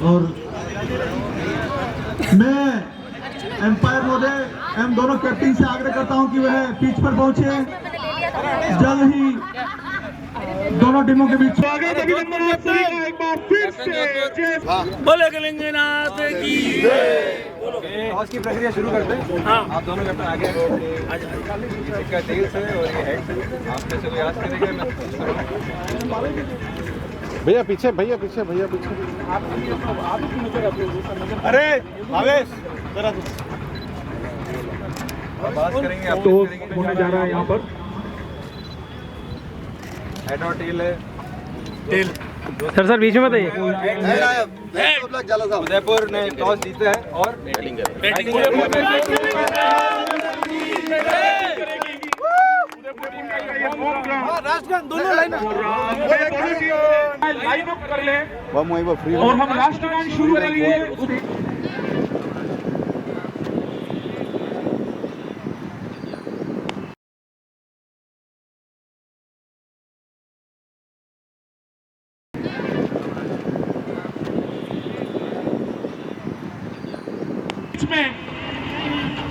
और मैं एम्पायर महोदय एवं दोनों कैप्टन से आग्रह करता हूं कि वह पिच पर पहुंचे। जल्द ही दोनों टीमों के बीच स्वागत अभिनंदन आप सभी का एक बार फिर से। बोले कलिंगनाथ की टॉस की प्रक्रिया शुरू करते हैं। हाँ। आप दोनों कैप्टन आगे इसका टेल से और ये हेड से आप में से कोई आज करेंगे। मैं भैया पीछे भैया पीछे भैया पीछे। अरे आवेश बात करेंगे आप तो होने जा रहा है यहाँ पर हेड और टेल है। तेल सर बीच में बताइए। उदयपुर ने टॉस जीता है और राष्ट्रगान दोनों लाइन अप कर ले और हम राष्ट्रगान शुरू करेंगे।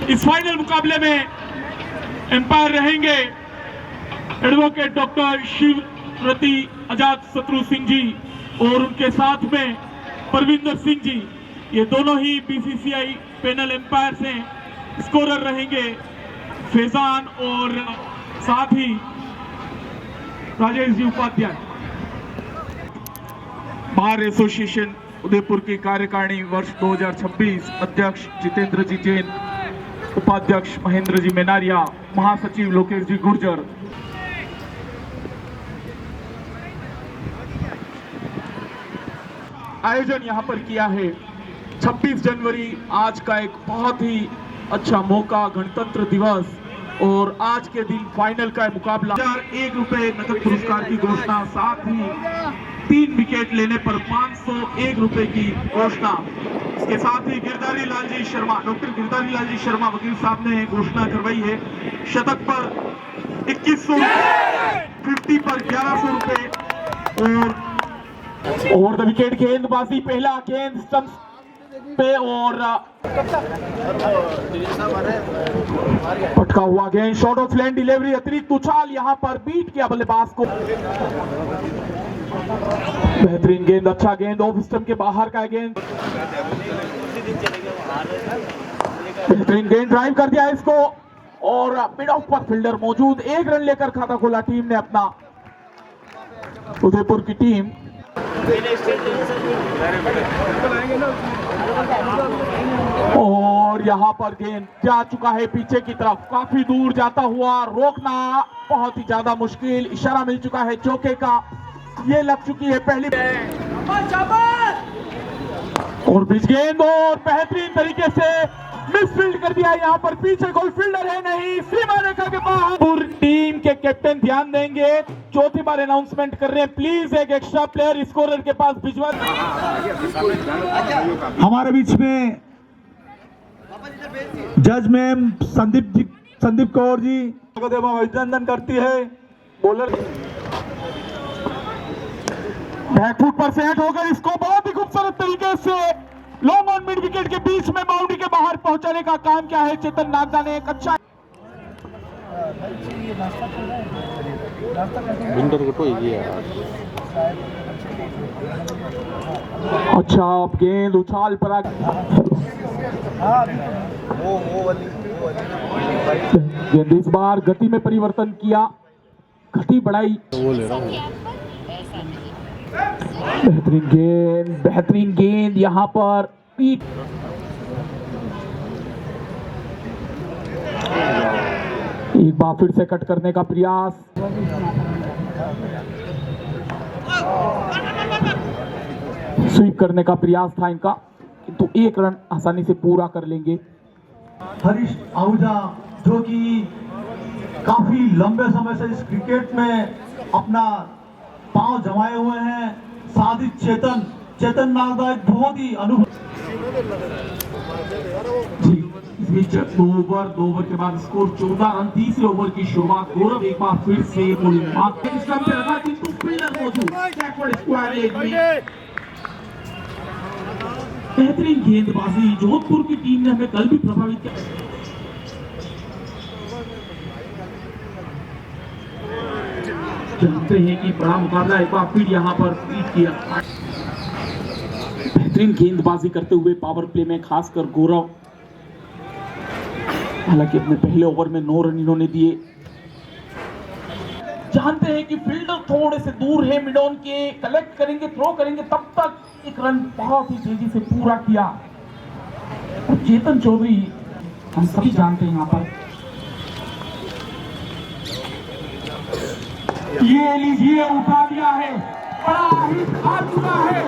इस फाइनल मुकाबले में एम्पायर रहेंगे एडवोकेट डॉक्टर शिवरती आजाद शत्रु सिंह जी और उनके साथ में परविंदर सिंह जी। ये दोनों ही बीसीसीआई पैनल एम्पायर्स हैं। स्कोरर रहेंगे फैजान और साथ ही राजेश जी उपाध्याय। बार एसोसिएशन उदयपुर की कार्यकारिणी वर्ष 2026 अध्यक्ष जितेंद्र जी जैन, उपाध्यक्ष महेंद्र जी मेनारिया, महासचिव लोकेश जी गुर्जर। आयोजन यहाँ पर किया है 26 जनवरी आज का एक बहुत ही अच्छा मौका, गणतंत्र दिवस और आज के दिन फाइनल का मुकाबला। 1 रुपए नकद पुरस्कार की घोषणा, साथ ही 3 विकेट लेने पर 501 रुपए की घोषणा। इसके साथ ही गिरधारी लाल जी शर्मा, डॉक्टर गिरधारी लाल जी शर्मा वकील साहब ने घोषणा करवाई है शतक पर 2100, 50 पर 1100 रुपए और ओवर द विकेट गेंदबाजी, पहला गेंद स्टंप पे और पटका हुआ गेंद, शॉट ऑफ लैंड डिलीवरी, अतिरिक्त उछाल यहाँ पर बीट किया बल्लेबाज को। बेहतरीन गेंद, अच्छा गेंद, ऑफ स्टंप के बाहर का गेंद, बेहतरीन गेंद, ड्राइव कर दिया इसको और मिड ऑफ पर फील्डर मौजूद। 1 रन लेकर खाता खोला टीम ने अपना, उदयपुर की टीम। और यहाँ पर गेंद जा चुका है पीछे की तरफ, काफी दूर जाता हुआ, रोकना बहुत ही ज्यादा मुश्किल। इशारा मिल चुका है चौके का, ये लग चुकी है पहली और पिच गेंद और बेहतरीन तरीके से मिसफील्ड कर दिया। यहाँ पर पीछे कोई फील्डर है नहीं, सीमा रेखा के बाहर। टीम के कैप्टन ध्यान देंगे, चौथी बार अनाउंसमेंट कर रहे हैं, प्लीज एक एक्स्ट्रा प्लेयर स्कोरर के पास भिजवा। हमारे बीच में जज मैम संदीप कौर जी अभिनंदन करती है। बॉलर बैकफुट पर सेट होकर इसको बहुत ही खूबसूरत तरीके से लॉन्ग ऑन मिड विकेट के बीच में बाउंड्री के बाहर पहुंचाने का काम किया है चेतन नागदा ने। एक अच्छा अच्छा गेंद उछाल पर गेंद इस बार गति में परिवर्तन किया, गति बढ़ाई। बेहतरीन गेंद यहाँ पर पीट। एक बार फिर से कट करने का प्रयास, स्वीप करने का प्रयास था इनका, किंतु 1 रन आसानी से पूरा कर लेंगे। हरीश आहूजा जो कि काफी लंबे समय से इस क्रिकेट में अपना पांव जमाए हुए हैं, साथ ही चेतन नागदा एक बहुत ही अनुभव। इस बीच 2 ओवर के बाद स्कोर 14 रन। तीसरे ओवर की शुरुआत गौरव एक बार फिर से फील्डर मौजूद। बेहतरीन गेंदबाजी जोधपुर की टीम ने हमें कल भी प्रभावित किया। जानते हैं कि बड़ा मुकाबला एक बार फिर यहाँ पर रिपीट किया। बेहतरीन गेंदबाजी करते हुए पावर प्ले में खासकर गौरव, हालांकि अपने पहले ओवर में 9 रन इन्होंने दिए। जानते हैं कि फील्डर थोड़े से दूर है मिड ऑन के, कलेक्ट करेंगे, थ्रो करेंगे, तब तक एक रन बहुत ही तेजी से पूरा किया। चेतन चौधरी हम सभी जानते हैं यहाँ पर, ये लीजिए उठा दिया है, बड़ा ही खा चुका है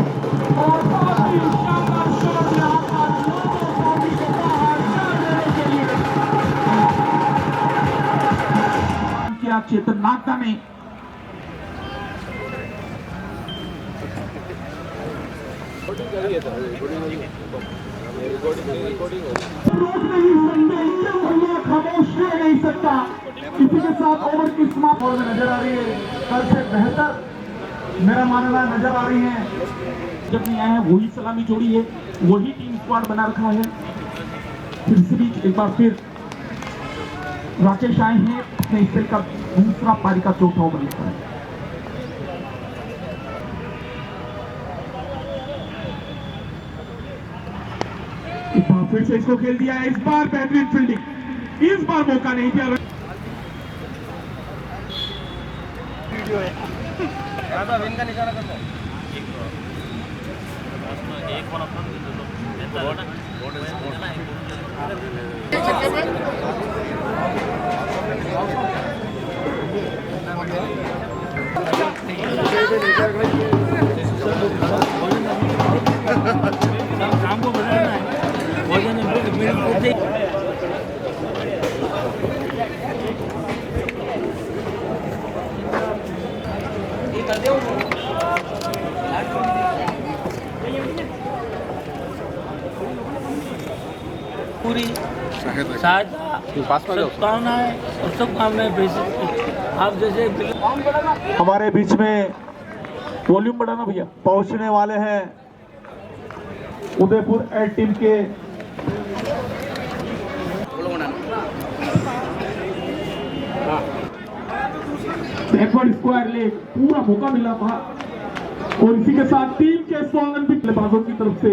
और बहुत ही शानदार शॉट यहाँ पर बाउंड्री के बाहर जाने के लिए किया चेतन नागदा ने। खामोश रह नहीं सकता, किसी के साथ ओवर की समाप्त में नजर आ रही है, कल से बेहतर मेरा मानना नजर आ रही है। जब नहीं आए हैं वही सलामी जोड़ी है, वही टीम स्क्वाड बना रखा है। फिर इस बीच एक बार फिर राकेश आए हैं अपने इस का दूसरा पारी का चौथा ओवर लेकर। इस बार फिर से इसको खेल दिया है, इस बार बेहतरीन फील्डिंग, इस बार मौका नहीं दिया। शाम को बदलना है पूरी सद्भावना है और सब काम में बेसिक आप जैसे हमारे बीच में वॉल्यूम बढ़ाना भैया, पहुंचने वाले हैं उदयपुर एड टीम के बैकवर्ड स्क्वायर ले पूरा मौका मिला था और इसी के साथ टीम के 100 रन भी बल्लेबाजों की तरफ से।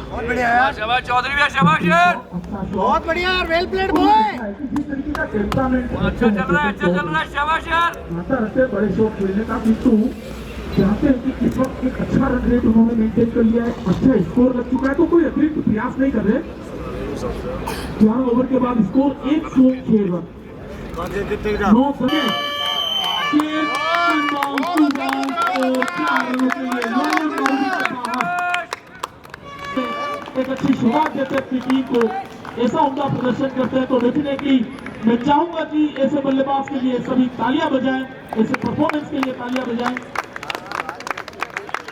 बहुत बढ़िया यार, शाबाश चौधरी भैया, शाबाश यार, बहुत बढ़िया यार, वेल प्लेड बॉय, अच्छा चल रहा है, शाबाश यार। रहते बड़े शॉट खेलने का, किंतु चाहते हैं कि इस वक्त एक अच्छा रन रेट उन्होंने मेंटेन कर लिया है, अच्छा स्कोर लग चुका है, तो कोई अतिरिक्त प्रयास नहीं कर रहे। 11 ओवर के बाद स्कोर 106 रन, 9 समय एक अच्छी शुरुआत देते हैं अपनी टीम को, ऐसा उनका प्रदर्शन करते हैं तो डेफिनेटली मैं चाहूंगा कि ऐसे बल्लेबाज के लिए सभी तालियां बजाएं, ऐसे परफॉर्मेंस के लिए तालियां बजाएं।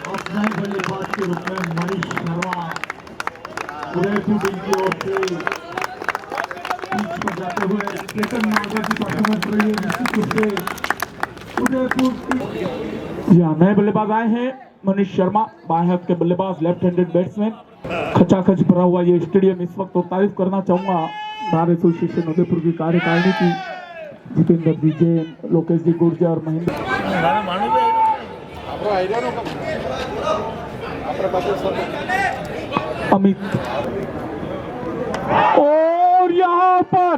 और नए बल्लेबाज के रूप में मनीष शर्मा उदयपुर टीम की ओर से पिच पर जाते हुए चेतन नागदा की परफॉर्मेंस रही है, निश्चित रूप से उदयपुर। जी हाँ, नए बल्लेबाज आए हैं मनीष शर्मा, बाएं हाथ के बल्लेबाज, लेफ्ट हैंडेड बैट्समैन। खचाखच भरा हुआ ये स्टेडियम इस वक्त, तो तारीफ करना चाहूंगा बार एसोसिएशन उदयपुर की कार्यकारिणी की, जितेंद्र जी जैन, लोकेश जी गुर्जर और महेंद्र अमित। और यहाँ पर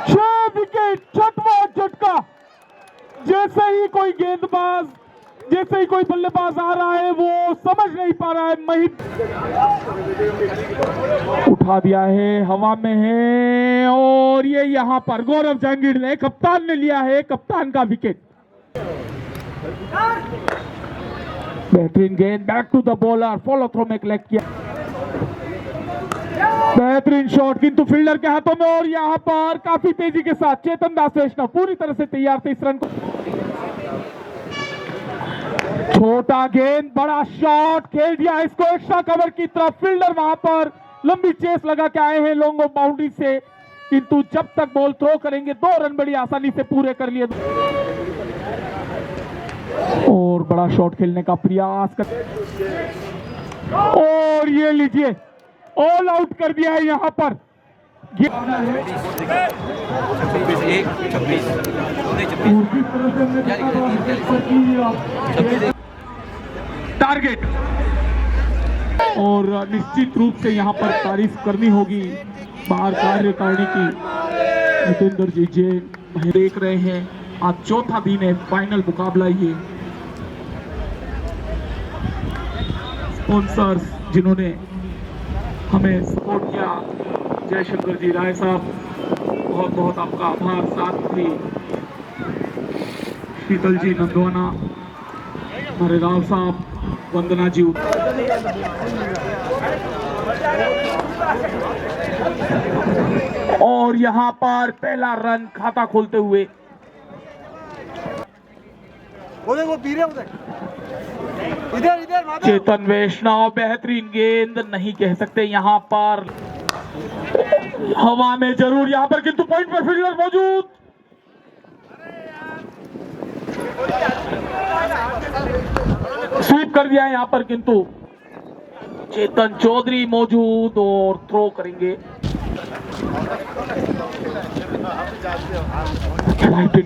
6 विकेट, छठवां झटका। जैसे ही कोई गेंदबाज, जैसे ही कोई बल्लेबाज आ रहा है वो समझ नहीं पा रहा है, महित उठा दिया है, हवा में है और ये यहाँ पर गौरव जहांगीर ने, कप्तान ने लिया है कप्तान का विकेट। बेहतरीन गेंद, back to the bowler, follow through में कलेक्ट किया, बेहतरीन शॉट किंतु फील्डर के हाथों में। और यहाँ पर काफी तेजी के साथ चेतन दास वैष्णव पूरी तरह से तैयार थे इस रन को। छोटा गेंद, बड़ा शॉट खेल दिया इसको एक्स्ट्रा कवर की तरफ, फील्डर वहां पर लंबी चेस लगा के आए हैं लॉन्ग ऑफ बाउंड्री से, किंतु जब तक बॉल थ्रो करेंगे 2 रन बड़ी आसानी से पूरे कर लिए और बड़ा शॉट खेलने का प्रयास कर और ये लीजिए ऑल आउट कर दिया है यहां पर। टारगेट और निश्चित रूप से यहां पर तारीफ करनी होगी बाहर कार्यकारिणी की जितेंद्र जी जैन देख रहे हैं। आज चौथा दिन है, फाइनल मुकाबला ये। स्पॉन्सर्स जिन्होंने हमें सपोर्ट किया, जयशंकर जी राय साहब, बहुत बहुत आपका आभार। साथ ही शीतल जी नंदवाना, हमारे राव साहब, वंदना जी। और यहां पर पहला रन खाता खोलते हुए वो पी रहे इधर इधर चेतन वैष्णव। बेहतरीन गेंद नहीं कह सकते यहां पर, हवा में जरूर यहां पर, किंतु पॉइंट पर फील्डर मौजूद। स्वीप कर दिया है यहां पर, किंतु चेतन चौधरी मौजूद और थ्रो करेंगे।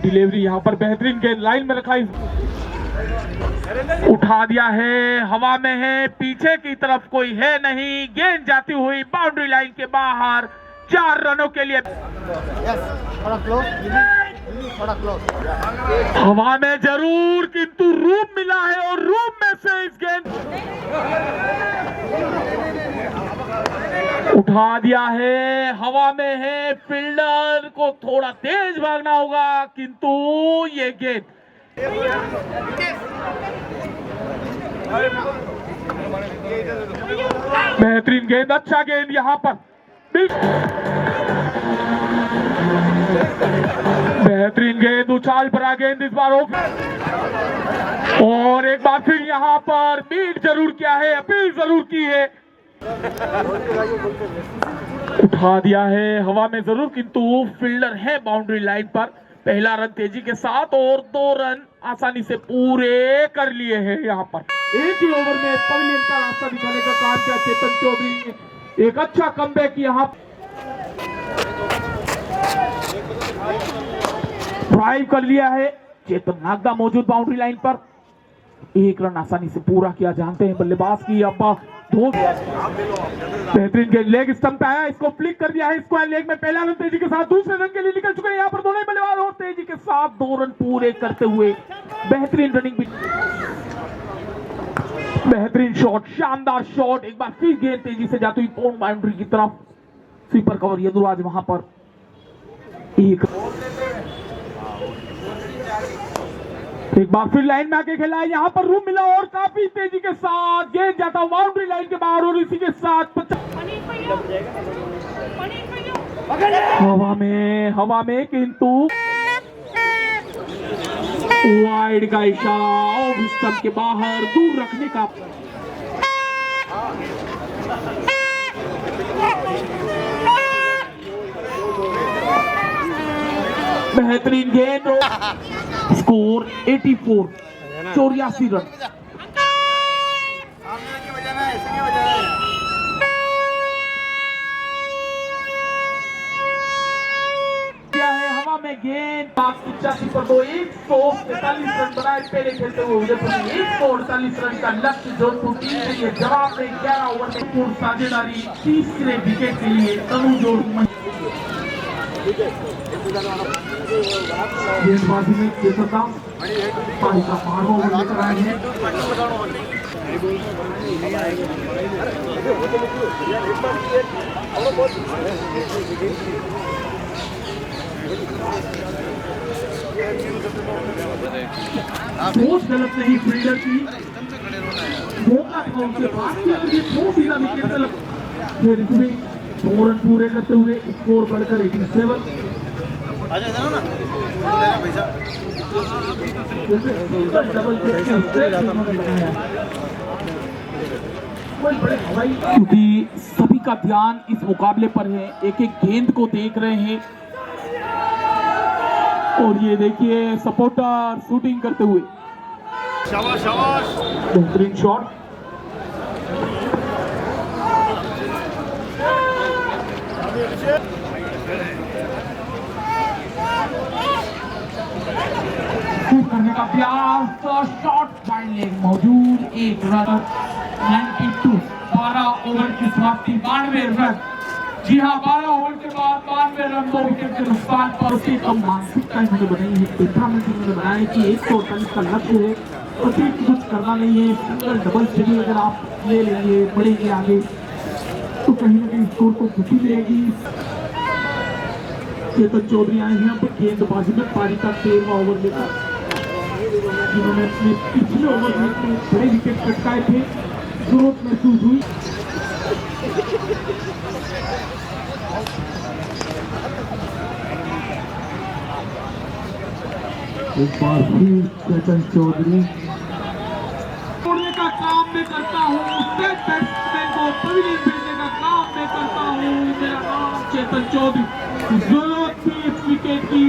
डिलीवरी यहां पर बेहतरीन गेंद लाइन में रखा, उठा दिया है, हवा में है, पीछे की तरफ कोई है नहीं, गेंद जाती हुई बाउंड्री लाइन के बाहर। 4 रनों के लिए हवा में जरूर, किंतु रूम मिला है और रूम में से इस गेंद उठा दिया है, हवा में है, फील्डर को थोड़ा तेज भागना होगा, किंतु ये गेंद बेहतरीन गेंद, अच्छा गेंद यहां पर, बेहतरीन गेंद, उछाल भरा गेंद इस बार और एक बार फिर यहां पर बीट जरूर किया है, अपील जरूर की है, उठा दिया है, हवा में जरूर, किंतु फील्डर है बाउंड्री लाइन पर। पहला रन तेजी के साथ और 2 रन आसानी से पूरे कर लिए हैं यहां पर। एक ही ओवर में पवेलियन का रास्ता दिखाने का काम किया चेतन चौधरी ने, एक अच्छा कमबैक यहां ड्राइव कर लिया है। चेतन नागदा मौजूद बाउंड्री लाइन पर, 1 रन आसानी से पूरा किया। जानते हैं बल्लेबाज की अब 2 बेहतरीन गेंद लेग स्टंप पे आया, इसको फ्लिक कर दिया है स्क्वायर लेग में। पहला रन तेजी के साथ, दूसरे रन के लिए निकल चुके हैं यहां पर दोनों बल्लेबाज और तेजी के साथ 2 रन पूरे करते हुए बेहतरीन रनिंग भी, बेहतरीन शॉट, शानदार शॉट, एक बार फिर गेंद तेजी से जाती हुई पॉइंट बाउंड्री की तरफ। स्वीपर कवर यदुराज वहां पर, एक बार फिर लाइन में आके खेला है, यहां पर रूम मिला और काफी तेजी के साथ गेंद जाता बाउंड्री लाइन के बाहर और इसी के साथ हवा में किंतु वाइड का इशारा और स्टंप के बाहर दूर रखने का। बेहतरीन गेंद, स्कोर 84, 84 रन। क्या है हवा में गेंद 85 पर 2, 143 रन बनाए पहले खेलते हुए उदयपुर ने। 148 रन का लक्ष्य जोधपुर टीम के लिए। जवाब में 11 ओवर में पूर्ण साझेदारी, तीसरे विकेट के लिए तनु जोड़ गेंदबाजी में चेतन पारी का मारो लेकर आए हैं। सोच गलत नहीं फील्डर की, मौका था उनके पास कि वो सीधा विकेट से फिर इसमें 2 रन पूरे करते हुए स्कोर बढ़कर 87। क्योंकि सभी का ध्यान इस मुकाबले पर है, एक एक गेंद को देख रहे हैं। और ये देखिए सपोर्टर शूटिंग करते हुए, शाबाश शाबाश बेहतरीन शॉट। करने का प्रयास, शॉट फाइन लेग मौजूद, एक रन 92, 12 ओवर की समाप्ति, 92 रन। जी हाँ, 12 ओवर के बाद 92 रन, 2 विकेट के नुकसान पर उसकी कम मानसिकता इन्होंने बनाई है, टूर्नामेंट इन्होंने बनाया है कि 148 का लक्ष्य है, अतिरिक्त कुछ करना नहीं है। सिंगल डबल स्टेडी अगर आप ले लेंगे, बढ़ेंगे आगे, तो कहीं ना कहीं स्कोर को गति मिलेगी। चेतन चौधरी आए हैं अब गेंदबाजी में, पारी का 13वां ओवर लेकर, जिन्होंने अपने पिछले ओवर में अपने बड़े विकेट चटकाए थे, जरूरत महसूस हुई। एक बार फिर चेतन चौधरी, तोड़ने का काम मैं करता हूँ, स्टेट बैट्समैन को पवेलियन भेजने का काम मैं करता हूँ, मेरा नाम चेतन चौधरी। जरूरत थी इस विकेट की,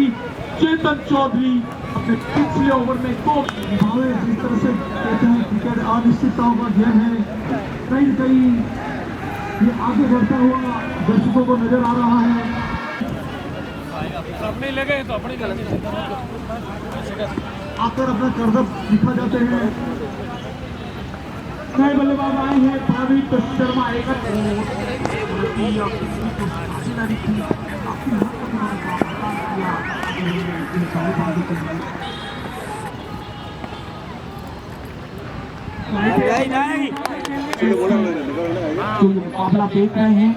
चेतन चौधरी अपने पिछले ओवर में 2 जिस तरह से कहते हैं क्रिकेट अनिश्चितताओं का गेम है, कहीं न कहीं ये आगे बढ़ता हुआ दर्शकों को नजर आ रहा है। अपने लगे तो अपनी गलती आकर अपना कर्तव्य दिखा जाते हैं। नए बल्लेबाज आए हैं, भाविक शर्मा, एक मुकाबला देख रहे हैं।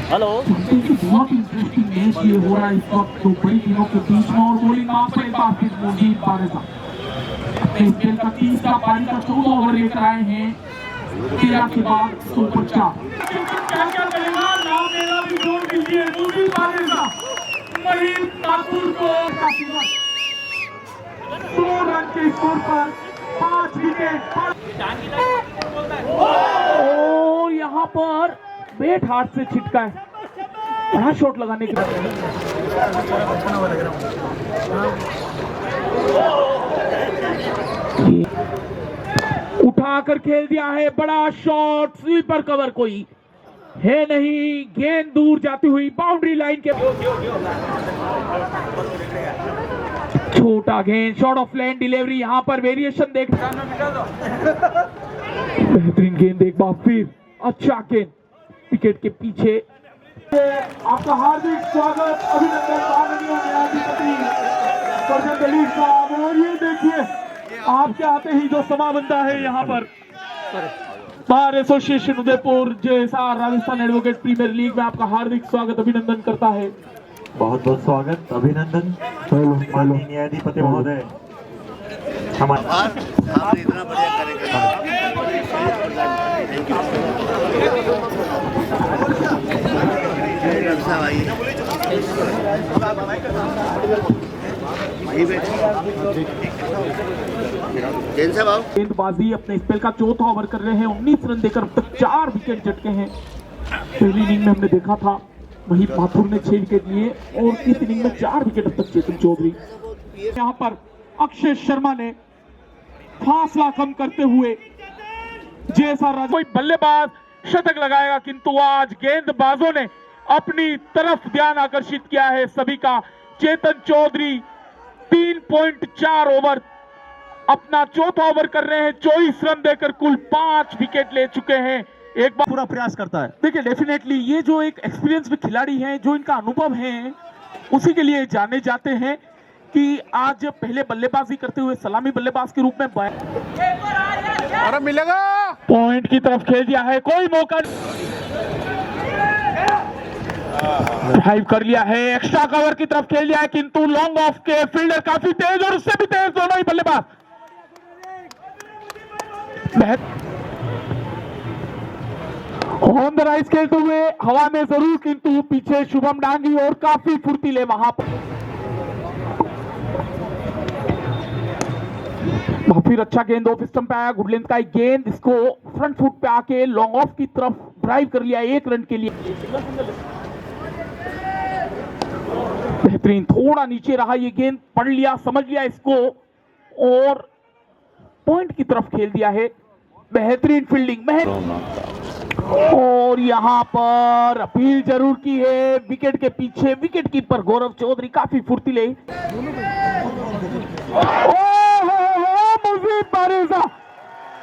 हेलो, बहुत इंटरेस्टिंग मैच ये हो रहा है इस वक्त, दो बड़ी टीमों के बीच में। और बॉलिंग आप पर एक बार फिर मुजीब बारिशा अपने खेल का 30 पारी का 14 ओवर लेकर आए हैं, 13 के बाद सुपर 4। मुजीब बारिशा महीन ठाकुर को 100 रन के स्कोर पर 5 विकेट। और यहाँ पर बैट हाथ से छिटका है, बड़ा शॉट लगाने के बाद उठाकर खेल दिया है, बड़ा शॉट, स्लीपर कवर कोई है नहीं, गेंद दूर जाती हुई बाउंड्री लाइन के, छोटा गेंद, शॉर्ट ऑफ लाइन डिलीवरी, यहाँ पर वेरिएशन देख, बेहतरीन गेंद एक बार फिर, अच्छा गेंद विकेट के पीछे। आपका हार्दिक स्वागत, अभिनंदन माननीय न्यायाधिपति फरजंद अली साहब। और ये देखिए आपके आते ही जो समा बनता है यहाँ पर बार एसोसिएशन उदयपुर जैसा राजस्थान एडवोकेट प्रीमियर लीग में आपका हार्दिक स्वागत अभिनंदन करता है। बहुत बहुत स्वागत, अभिनंदन माननीय न्यायाधिपति महोदय। आपने इतना बढ़िया करेंगे। गेंदबाजी अपने स्पेल का 4था ओवर कर रहे हैं, 19 रन देकर अब तक 4 विकेट झटके हैं। पहली इनिंग में हमने देखा था महीप माथुर ने 6 विकेट लिए और इस इनिंग में 4 विकेट अब तक चेतन चौधरी। यहाँ पर अक्षय शर्मा ने फासला कम करते हुए जैसा कोई बल्लेबाज शतक लगाएगा, किंतु आज गेंदबाजों ने अपनी तरफ ध्यान आकर्षित किया है सभी का। चेतन चौधरी 3.4 ओवर अपना 4था ओवर कर रहे हैं, 24 रन देकर कुल 5 विकेट ले चुके हैं। एक बार पूरा प्रयास करता है। देखिए डेफिनेटली ये जो एक एक्सपीरियंस में खिलाड़ी हैं, जो इनका अनुभव है, उसी के लिए जाने जाते हैं कि आज पहले बल्लेबाजी करते हुए सलामी बल्लेबाज के रूप में अरे मिलेगा, पॉइंट की तरफ खेल दिया है, कोई मौका ड्राइव कर लिया है, एक्स्ट्रा कवर की तरफ खेल दिया है, किंतु लॉन्ग ऑफ के फील्डर काफी तेज और उससे भी तेज दोनों ही बल्लेबाज ऑन द राइज खेलते हुए हवा में जरूर, किंतु पीछे शुभम डांगी और काफी फुर्तीले वहां पर फिर अच्छा गेंद ऑफ स्टंप पे आया, गुड लेंथ का एक गेंद, इसको फ्रंट फुट पे आके लॉन्ग ऑफ की तरफ ड्राइव कर लिया 1 रन के लिए। बेहतरीन, थोड़ा नीचे रहा ये गेंद, पढ़ लिया, समझ लिया इसको और पॉइंट की तरफ खेल दिया है। बेहतरीन फील्डिंग और यहां पर अपील जरूर की है विकेट के पीछे। विकेट कीपर गौरव चौधरी काफी फुर्तीले।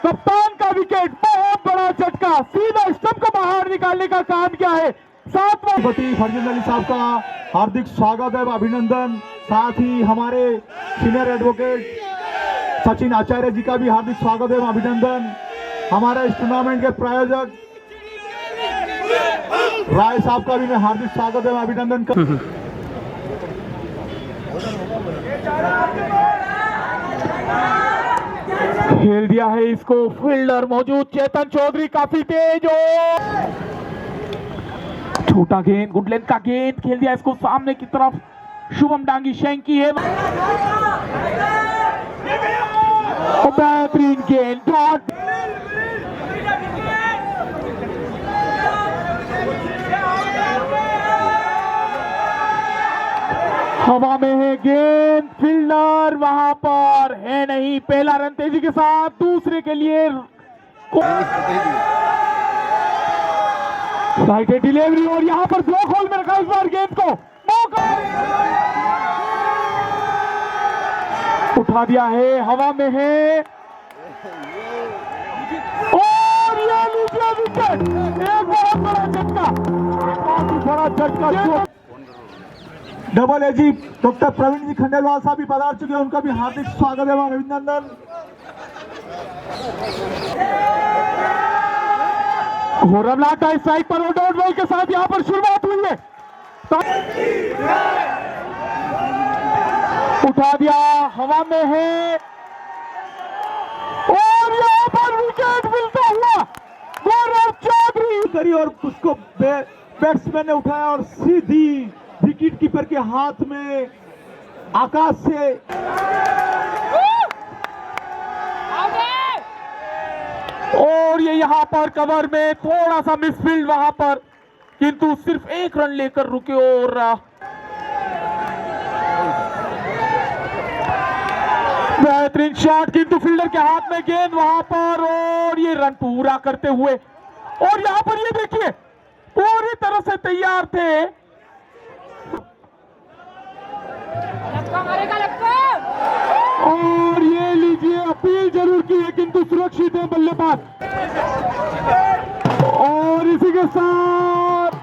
कप्तान का विकेट, बहुत बड़ा झटका, सीधा स्टंप को बाहर निकालने का काम किया है। 7वां फरजंद अली साहब का हार्दिक स्वागत है, अभिनंदन। साथ ही हमारे सीनियर एडवोकेट सचिन आचार्य जी का भी हार्दिक स्वागत है, अभिनंदन। हमारे इस टूर्नामेंट के प्रायोजक राय साहब का भी मैं हार्दिक स्वागत है, अभिनंदन कर। खेल दिया है इसको, फील्डर मौजूद चेतन चौधरी काफी तेज और छोटा गेंद, गुड लेंथ का गेंद, खेल दिया इसको सामने की तरफ। शुभम डांगी शेंकी है, बेहतरीन गेंद, डॉट। हवा में है गेंद, फील्डर वहां पर है नहीं। पहला रन तेजी के साथ, दूसरे के लिए राइट डिलीवरी और यहां पर ब्लॉक होल में रखा इस बार गेंद को, मौका उठा दिया है, हवा में है और ये लीजिए विकेट। एक बहुत बड़ा झटका, बहुत ही बड़ा झटका। डबल एजी डॉक्टर प्रवीण जी खंडेलवाल साहब भी पधार चुके हैं, उनका भी हार्दिक स्वागत है, अभिनंदन। रमला का स्ट्राइक पर डॉट बॉल के साथ यहां पर शुरुआत हुई है, उठा दिया, हवा में है और यहां पर विकेट मिलता हुआ गौरव चौधरी और उसको बैट्समैन ने उठाया और सीधी विकेट कीपर के हाथ में आकाश से। और ये यहां पर कवर में थोड़ा सा मिसफील्ड वहां पर, किंतु सिर्फ 1 रन लेकर रुके और बेहतरीन शॉट, किंतु फील्डर के हाथ में गेंद वहां पर और ये रन पूरा करते हुए। और यहां पर ये देखिए पूरी तरह से तैयार थे और ये लीजिए अपील जरूर की है किंतु सुरक्षित है बल्लेबाज। और इसी के साथ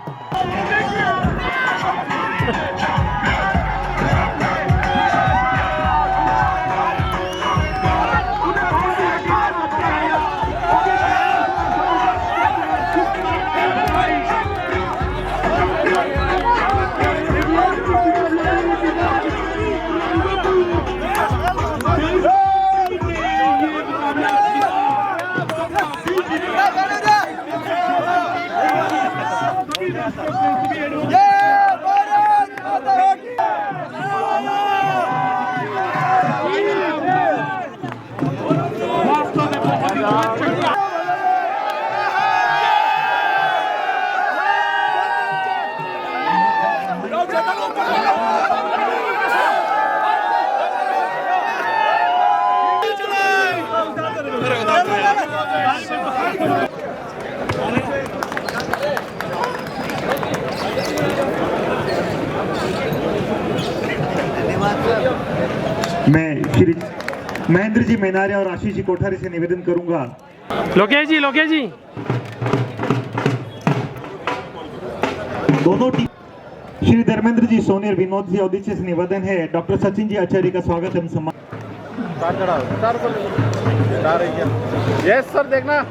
मैं श्री महेंद्र जी मेनारिया और आशीष जी कोठारी से निवेदन करूंगा। लोकेश जी दोनों टीम श्री धर्मेंद्र जी सोनी और विनोद जी औदिच्य से निवेदन है, डॉक्टर सचिन जी आचार्य का स्वागत एवं सम्मान। यस सर, देखना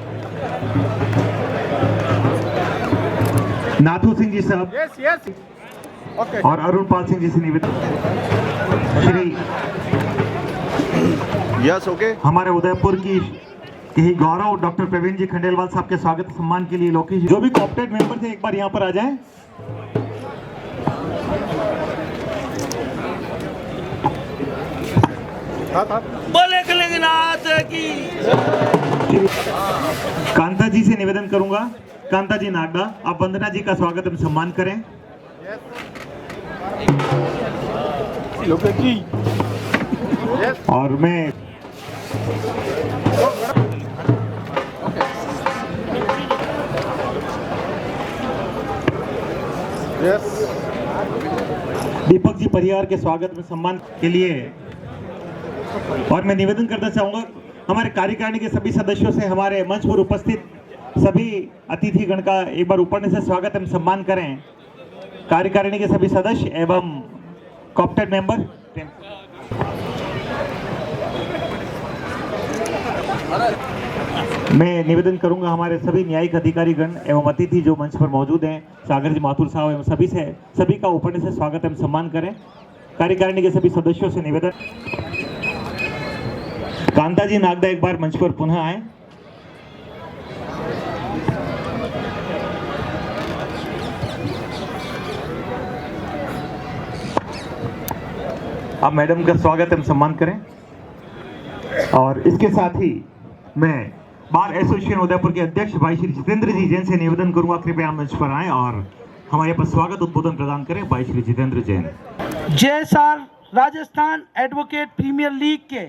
नाथू सिंह जी साहब यस ओके और अरुण पाल सिंह जी से निवेदन। श्री यस ओके हमारे उदयपुर की यही गौरव डॉक्टर प्रवीण जी खंडेलवाल साहब के स्वागत सम्मान के लिए लोकेश जो भी कॉप्टेड मेंबर थे एक बार यहाँ पर आ जाएं। बोले कलिंगनाथ की। कांता जी से निवेदन करूंगा, कांता जी नागदा, आप वंदना जी का स्वागत एवं सम्मान करें। लोकेश जी। और मैं दीपक जी परिवार के स्वागत में सम्मान के लिए, और मैं निवेदन करना चाहूंगा हमारे कार्यकारिणी के सभी सदस्यों से हमारे मंच पर उपस्थित सभी अतिथिगण का एक बार ऊपर से स्वागत एवं सम्मान करें। कार्यकारिणी के सभी सदस्य एवं कॉप्टेड मेंबर। मैं निवेदन करूंगा हमारे सभी न्यायिक अधिकारीगण एवं अतिथि जो मंच पर मौजूद हैं, सागर जी माथुर साहब एवं सभी का ऊपर से स्वागत एवं सम्मान करें। कार्यकारिणी के सभी सदस्यों से निवेदन, कांता जी नागदा एक बार मंच पर पुनः आए। आप मैडम का स्वागत एवं सम्मान करें। और इसके साथ ही मैं बार एसोसिएशन उदयपुर के अध्यक्ष भाई श्री जितेंद्र जी जैन से निवेदन करूंगा, कृपया मंच पर आएं और हमारे पास स्वागत उद्बोधन प्रदान करें। भाई Shri Jitendra Jain. JSR Rajasthan advocate premier league के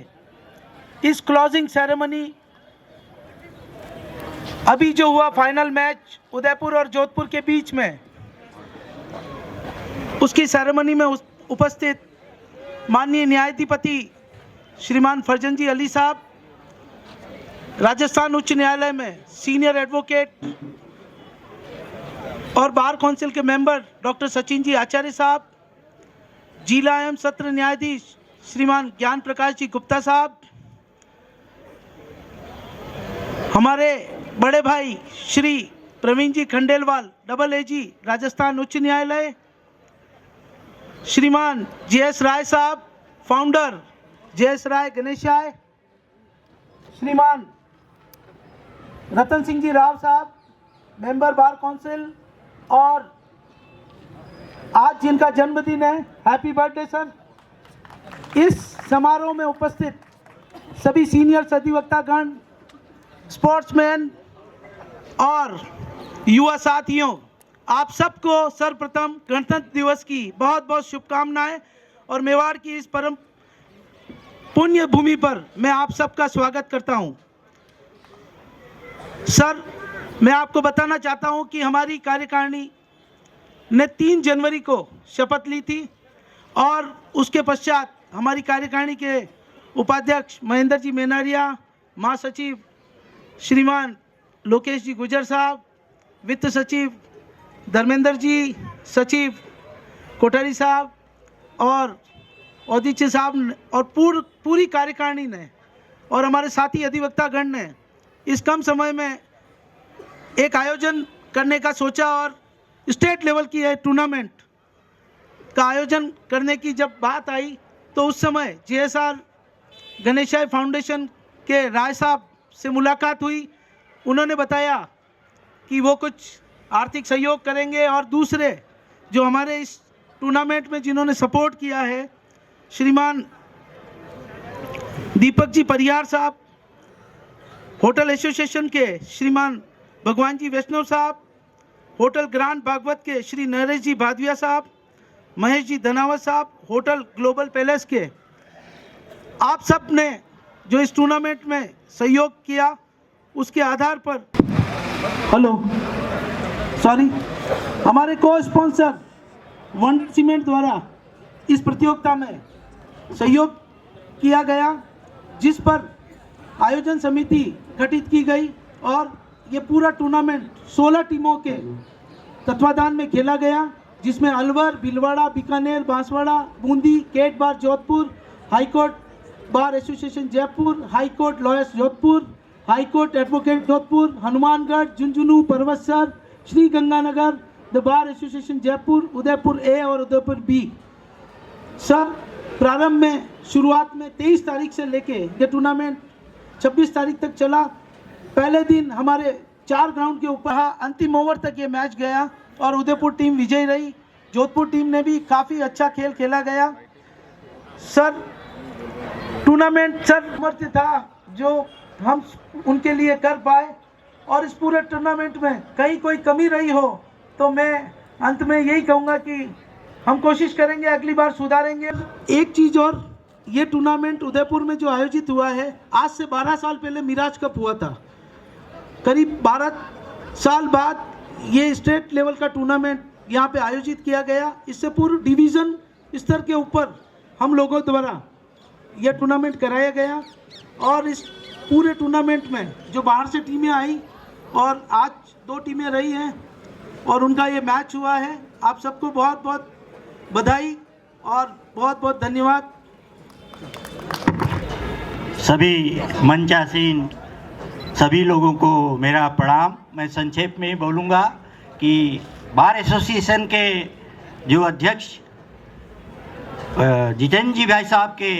इस क्लोजिंग सेरेमनी, अभी जो हुआ फाइनल मैच उदयपुर और जोधपुर के बीच में, उसकी सेरेमनी में उपस्थित माननीय न्यायाधिपति श्रीमान फरजन जी अली साहब, राजस्थान उच्च न्यायालय में सीनियर एडवोकेट और बार काउंसिल के मेंबर डॉक्टर सचिन जी आचार्य साहब, जिला एवं सत्र न्यायाधीश श्रीमान ज्ञान प्रकाश जी गुप्ता साहब, हमारे बड़े भाई श्री प्रवीण जी खंडेलवाल AAG राजस्थान उच्च न्यायालय, श्रीमान JS राय साहब फाउंडर JS राय गणेशाय, श्रीमान रतन सिंह जी राव साहब मेंबर बार काउंसिल, और आज जिनका जन्मदिन है, हैप्पी बर्थडे सर। इस समारोह में उपस्थित सभी सीनियर अधिवक्तागण, स्पोर्ट्समैन और युवा साथियों, आप सबको सर्वप्रथम गणतंत्र दिवस की बहुत बहुत शुभकामनाएं। और मेवाड़ की इस परम पुण्य भूमि पर मैं आप सबका स्वागत करता हूं। सर, मैं आपको बताना चाहता हूं कि हमारी कार्यकारिणी ने 3 जनवरी को शपथ ली थी, और उसके पश्चात हमारी कार्यकारिणी के उपाध्यक्ष महेंद्र जी मेनारिया, महासचिव श्रीमान लोकेश जी गुजर साहब, वित्त सचिव धर्मेंद्र जी, सचिव कोठारी साहब और औदित्य साहब और पूरी कार्यकारिणी ने और हमारे साथी अधिवक्तागण ने इस कम समय में एक आयोजन करने का सोचा, और स्टेट लेवल की है टूर्नामेंट का आयोजन करने की जब बात आई, तो उस समय JSR गणेशाय फाउंडेशन के राय साहब से मुलाकात हुई। उन्होंने बताया कि वो कुछ आर्थिक सहयोग करेंगे, और दूसरे जो हमारे इस टूर्नामेंट में जिन्होंने सपोर्ट किया है, श्रीमान दीपक जी परिहार साहब, होटल एसोसिएशन के श्रीमान भगवान जी वैष्णव साहब, होटल ग्रांड भागवत के श्री नरेश जी भादविया साहब, महेश जी धनावत साहब, होटल ग्लोबल पैलेस के, आप सब ने जो इस टूर्नामेंट में सहयोग किया, उसके आधार पर हमारे को स्पॉन्सर वंडर सीमेंट द्वारा इस प्रतियोगिता में सहयोग किया गया, जिस पर आयोजन समिति गठित की गई, और ये पूरा टूर्नामेंट 16 टीमों के तत्वाधान में खेला गया, जिसमें अलवर, भीलवाड़ा, बीकानेर, बांसवाड़ा, बूंदी, केट bar Jodhpur, high court bar association Jaipur, high court lawyers Jodhpur, high court advocate Jodhpur, Hanumangarh, Jhunjhunu, Parbatsar, Shri Ganganagar, the bar association Jaipur, Udaipur A और उदयपुर B। सर, प्रारंभ में शुरुआत में 23 तारीख से लेके ये टूर्नामेंट 26 तारीख तक चला। पहले दिन हमारे 4 ग्राउंड के ऊपर अंतिम ओवर तक ये मैच गया, और उदयपुर टीम विजयी रही। जोधपुर टीम ने भी काफ़ी अच्छा खेल खेला गया। सर, टूर्नामेंट सामर्थ्य था जो हम उनके लिए कर पाए, और इस पूरे टूर्नामेंट में कहीं कोई कमी रही हो तो मैं अंत में यही कहूँगा कि हम कोशिश करेंगे, अगली बार सुधारेंगे। एक चीज़ और, ये टूर्नामेंट उदयपुर में जो आयोजित हुआ है, आज से 12 साल पहले मिराज कप हुआ था। करीब 12 साल बाद ये स्टेट लेवल का टूर्नामेंट यहाँ पे आयोजित किया गया। इससे पूर्व डिवीज़न स्तर के ऊपर हम लोगों द्वारा यह टूर्नामेंट कराया गया, और इस पूरे टूर्नामेंट में जो बाहर से टीमें आई और आज 2 टीमें रही हैं और उनका ये मैच हुआ है। आप सबको बहुत बहुत बधाई और बहुत बहुत धन्यवाद। सभी मंचासीन सभी लोगों को मेरा प्रणाम। मैं संक्षेप में बोलूँगा कि बार एसोसिएशन के जो अध्यक्ष जितेंद्र जी भाई साहब के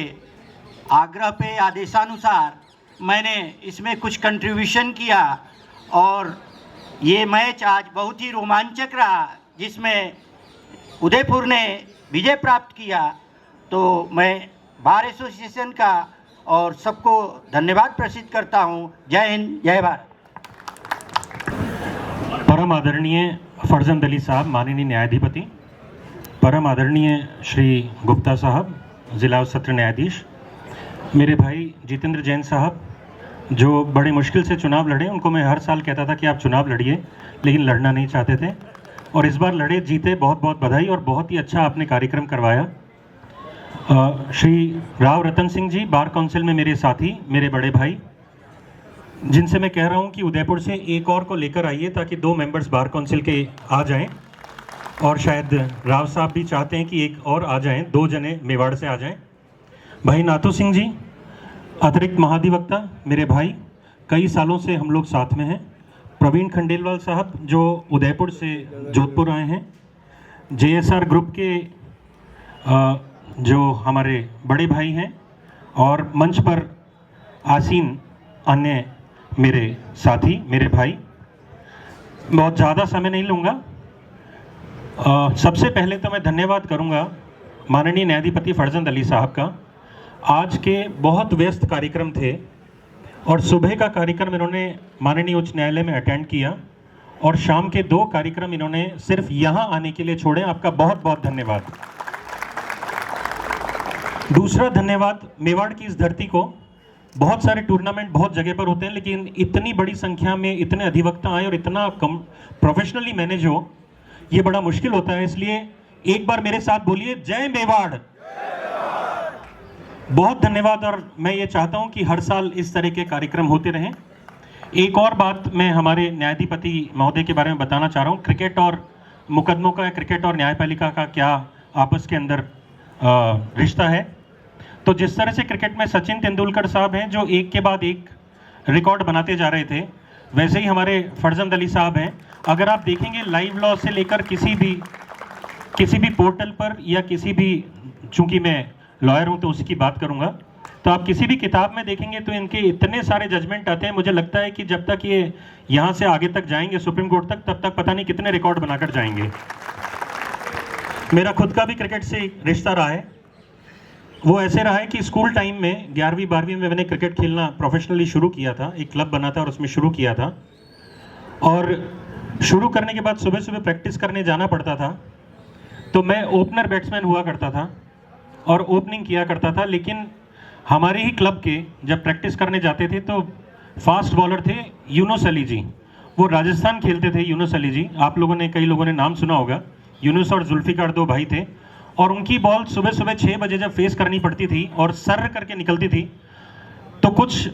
आग्रह पे आदेशानुसार मैंने इसमें कुछ कंट्रीब्यूशन किया, और ये मैच आज बहुत ही रोमांचक रहा जिसमें उदयपुर ने विजय प्राप्त किया। तो मैं बार एसोसिएशन का और सबको धन्यवाद प्रसिद्ध करता हूँ। जय हिंद, जय भारत। परम आदरणीय फरजंद अली साहब माननीय न्यायाधिपति, परम आदरणीय श्री गुप्ता साहब जिला और सत्र न्यायाधीश, मेरे भाई जितेंद्र जैन साहब जो बड़ी मुश्किल से चुनाव लड़े, उनको मैं हर साल कहता था कि आप चुनाव लड़िए, लेकिन लड़ना नहीं चाहते थे, और इस बार लड़े, जीते। बहुत बहुत बधाई, और बहुत ही अच्छा आपने कार्यक्रम करवाया। श्री राव रतन सिंह जी बार काउंसिल में मेरे साथी, मेरे बड़े भाई, जिनसे मैं कह रहा हूं कि उदयपुर से एक और को लेकर आइए ताकि 2 मेंबर्स बार काउंसिल के आ जाएं, और शायद राव साहब भी चाहते हैं कि एक और आ जाएं, 2 जने मेवाड़ से आ जाएं। भाई नाथू सिंह जी अतिरिक्त महाधिवक्ता, मेरे भाई, कई सालों से हम लोग साथ में हैं। प्रवीण खंडेलवाल साहब जो उदयपुर से जोधपुर आए हैं। JSR ग्रुप के जो हमारे बड़े भाई हैं, और मंच पर आसीन अन्य मेरे साथी, मेरे भाई। बहुत ज़्यादा समय नहीं लूँगा। सबसे पहले तो मैं धन्यवाद करूँगा माननीय न्यायाधिपति फरजंद अली साहब का। आज के बहुत व्यस्त कार्यक्रम थे, और सुबह का कार्यक्रम इन्होंने माननीय उच्च न्यायालय में अटेंड किया, और शाम के 2 कार्यक्रम इन्होंने सिर्फ यहाँ आने के लिए छोड़े। आपका बहुत बहुत धन्यवाद। दूसरा धन्यवाद मेवाड़ की इस धरती को। बहुत सारे टूर्नामेंट बहुत जगह पर होते हैं, लेकिन इतनी बड़ी संख्या में इतने अधिवक्ता आए और इतना प्रोफेशनली मैनेज हो, ये बड़ा मुश्किल होता है। इसलिए एक बार मेरे साथ बोलिए, जय मेवाड़। बहुत धन्यवाद। और मैं ये चाहता हूं कि हर साल इस तरह के कार्यक्रम होते रहें। एक और बात मैं हमारे न्यायाधिपति महोदय के बारे में बताना चाह रहा हूं। क्रिकेट और मुकदमों का, क्रिकेट और न्यायपालिका का क्या आपस के अंदर रिश्ता है। तो जिस तरह से क्रिकेट में सचिन तेंदुलकर साहब हैं जो एक के बाद एक रिकॉर्ड बनाते जा रहे थे, वैसे ही हमारे फरजंद अली साहब हैं। अगर आप देखेंगे लाइव लॉ से लेकर किसी भी पोर्टल पर, या किसी भी, चूंकि मैं लॉयर हूं तो उसी की बात करूंगा, तो आप किसी भी किताब में देखेंगे तो इनके इतने सारे जजमेंट आते हैं। मुझे लगता है कि जब तक ये यहाँ से आगे तक जाएंगे सुप्रीम कोर्ट तक, तब तक पता नहीं कितने रिकॉर्ड बनाकर जाएंगे। मेरा खुद का भी क्रिकेट से रिश्ता रहा है। वो ऐसे रहा है कि स्कूल टाइम में 11वीं 12वीं में मैंने क्रिकेट खेलना प्रोफेशनली शुरू किया था। एक क्लब बना था और उसमें शुरू किया था, और शुरू करने के बाद सुबह सुबह प्रैक्टिस करने जाना पड़ता था। तो मैं ओपनर बैट्समैन हुआ करता था और ओपनिंग किया करता था। लेकिन हमारे ही क्लब के जब प्रैक्टिस करने जाते थे तो फास्ट बॉलर थे यूनुस अली जी। वो राजस्थान खेलते थे। यूनुस अली जी, आप लोगों ने, कई लोगों ने नाम सुना होगा। यूनुस और जुल्फिकार 2 भाई थे, और उनकी बॉल सुबह सुबह 6 बजे जब फेस करनी पड़ती थी और सर करके निकलती थी, तो कुछ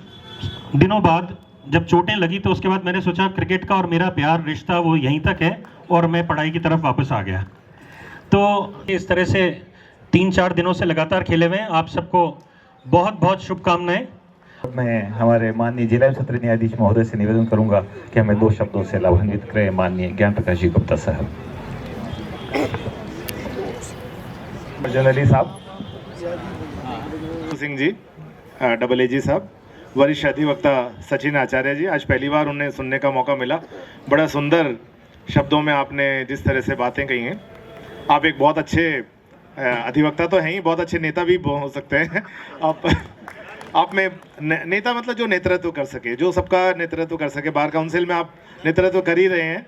दिनों बाद जब चोटें लगी तो उसके बाद मैंने सोचा क्रिकेट का और मेरा प्यार रिश्ता वो यहीं तक है, और मैं पढ़ाई की तरफ वापस आ गया। तो इस तरह से 3-4 दिनों से लगातार खेले हुए हैं। आप सबको बहुत बहुत शुभकामनाएं। मैं हमारे माननीय जिला सत्र न्यायाधीश महोदय से निवेदन करूंगा कि हमें 2 शब्दों से लाभान्वित करें। माननीय ज्ञान प्रकाश जी गुप्ता साहब। अली साहब, सिंह जी, डबल ए जी साहब, वरिष्ठ अधिवक्ता सचिन आचार्य जी। आज पहली बार उन्हें सुनने का मौका मिला। बड़ा सुंदर शब्दों में आपने जिस तरह से बातें कही हैं। आप एक बहुत अच्छे अधिवक्ता तो हैं ही, बहुत अच्छे नेता भी हो सकते हैं। आप आप में नेता मतलब जो नेतृत्व कर सके, जो सबका नेतृत्व कर सके। बार काउंसिल में आप नेतृत्व कर ही रहे हैं।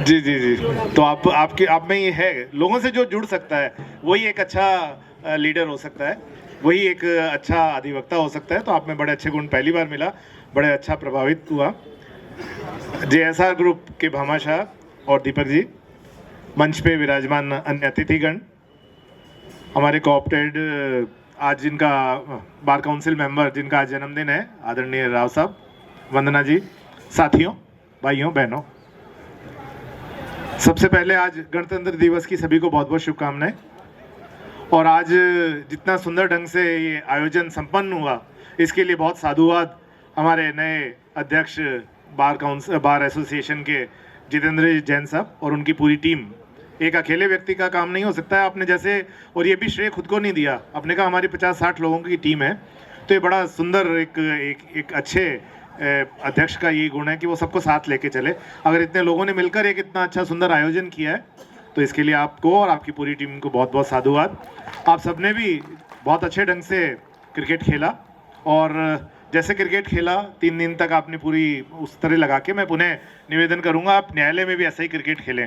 जी जी जी, तो आप में ये है, लोगों से जो जुड़ सकता है वही एक अच्छा लीडर हो सकता है, वही एक अच्छा अधिवक्ता हो सकता है। तो आप में बड़े अच्छे गुण पहली बार मिला, बड़े अच्छा प्रभावित हुआ। JSR ग्रुप के भामाशाह और दीपक जी, मंच पे विराजमान अन्य अतिथिगण, हमारे कोऑप्टेड आज जिनका बार काउंसिल मेंबर जिनका आज जन्मदिन है, आदरणीय राव साहब, वंदना जी, साथियों, भाइयों बहनों, सबसे पहले आज गणतंत्र दिवस की सभी को बहुत बहुत शुभकामनाएं। और आज जितना सुंदर ढंग से ये आयोजन संपन्न हुआ, इसके लिए बहुत साधुवाद हमारे नए अध्यक्ष बार एसोसिएशन के जितेंद्र जैन साहब और उनकी पूरी टीम। एक अकेले व्यक्ति का काम नहीं हो सकता है, आपने जैसे, और ये भी श्रेय खुद को नहीं दिया, आपने कहा हमारी 50-60 लोगों की टीम है, तो ये बड़ा सुंदर एक अच्छे अध्यक्ष का ये गुण है कि वो सबको साथ लेके चले। अगर इतने लोगों ने मिलकर एक इतना अच्छा सुंदर आयोजन किया है, तो इसके लिए आपको और आपकी पूरी टीम को बहुत बहुत साधुवाद। आप सबने भी बहुत अच्छे ढंग से क्रिकेट खेला, और जैसे क्रिकेट खेला 3 दिन तक आपने पूरी उस तरह लगा के, मैं पुनः निवेदन करूंगा आप न्यायालय में भी ऐसे ही क्रिकेट खेलें,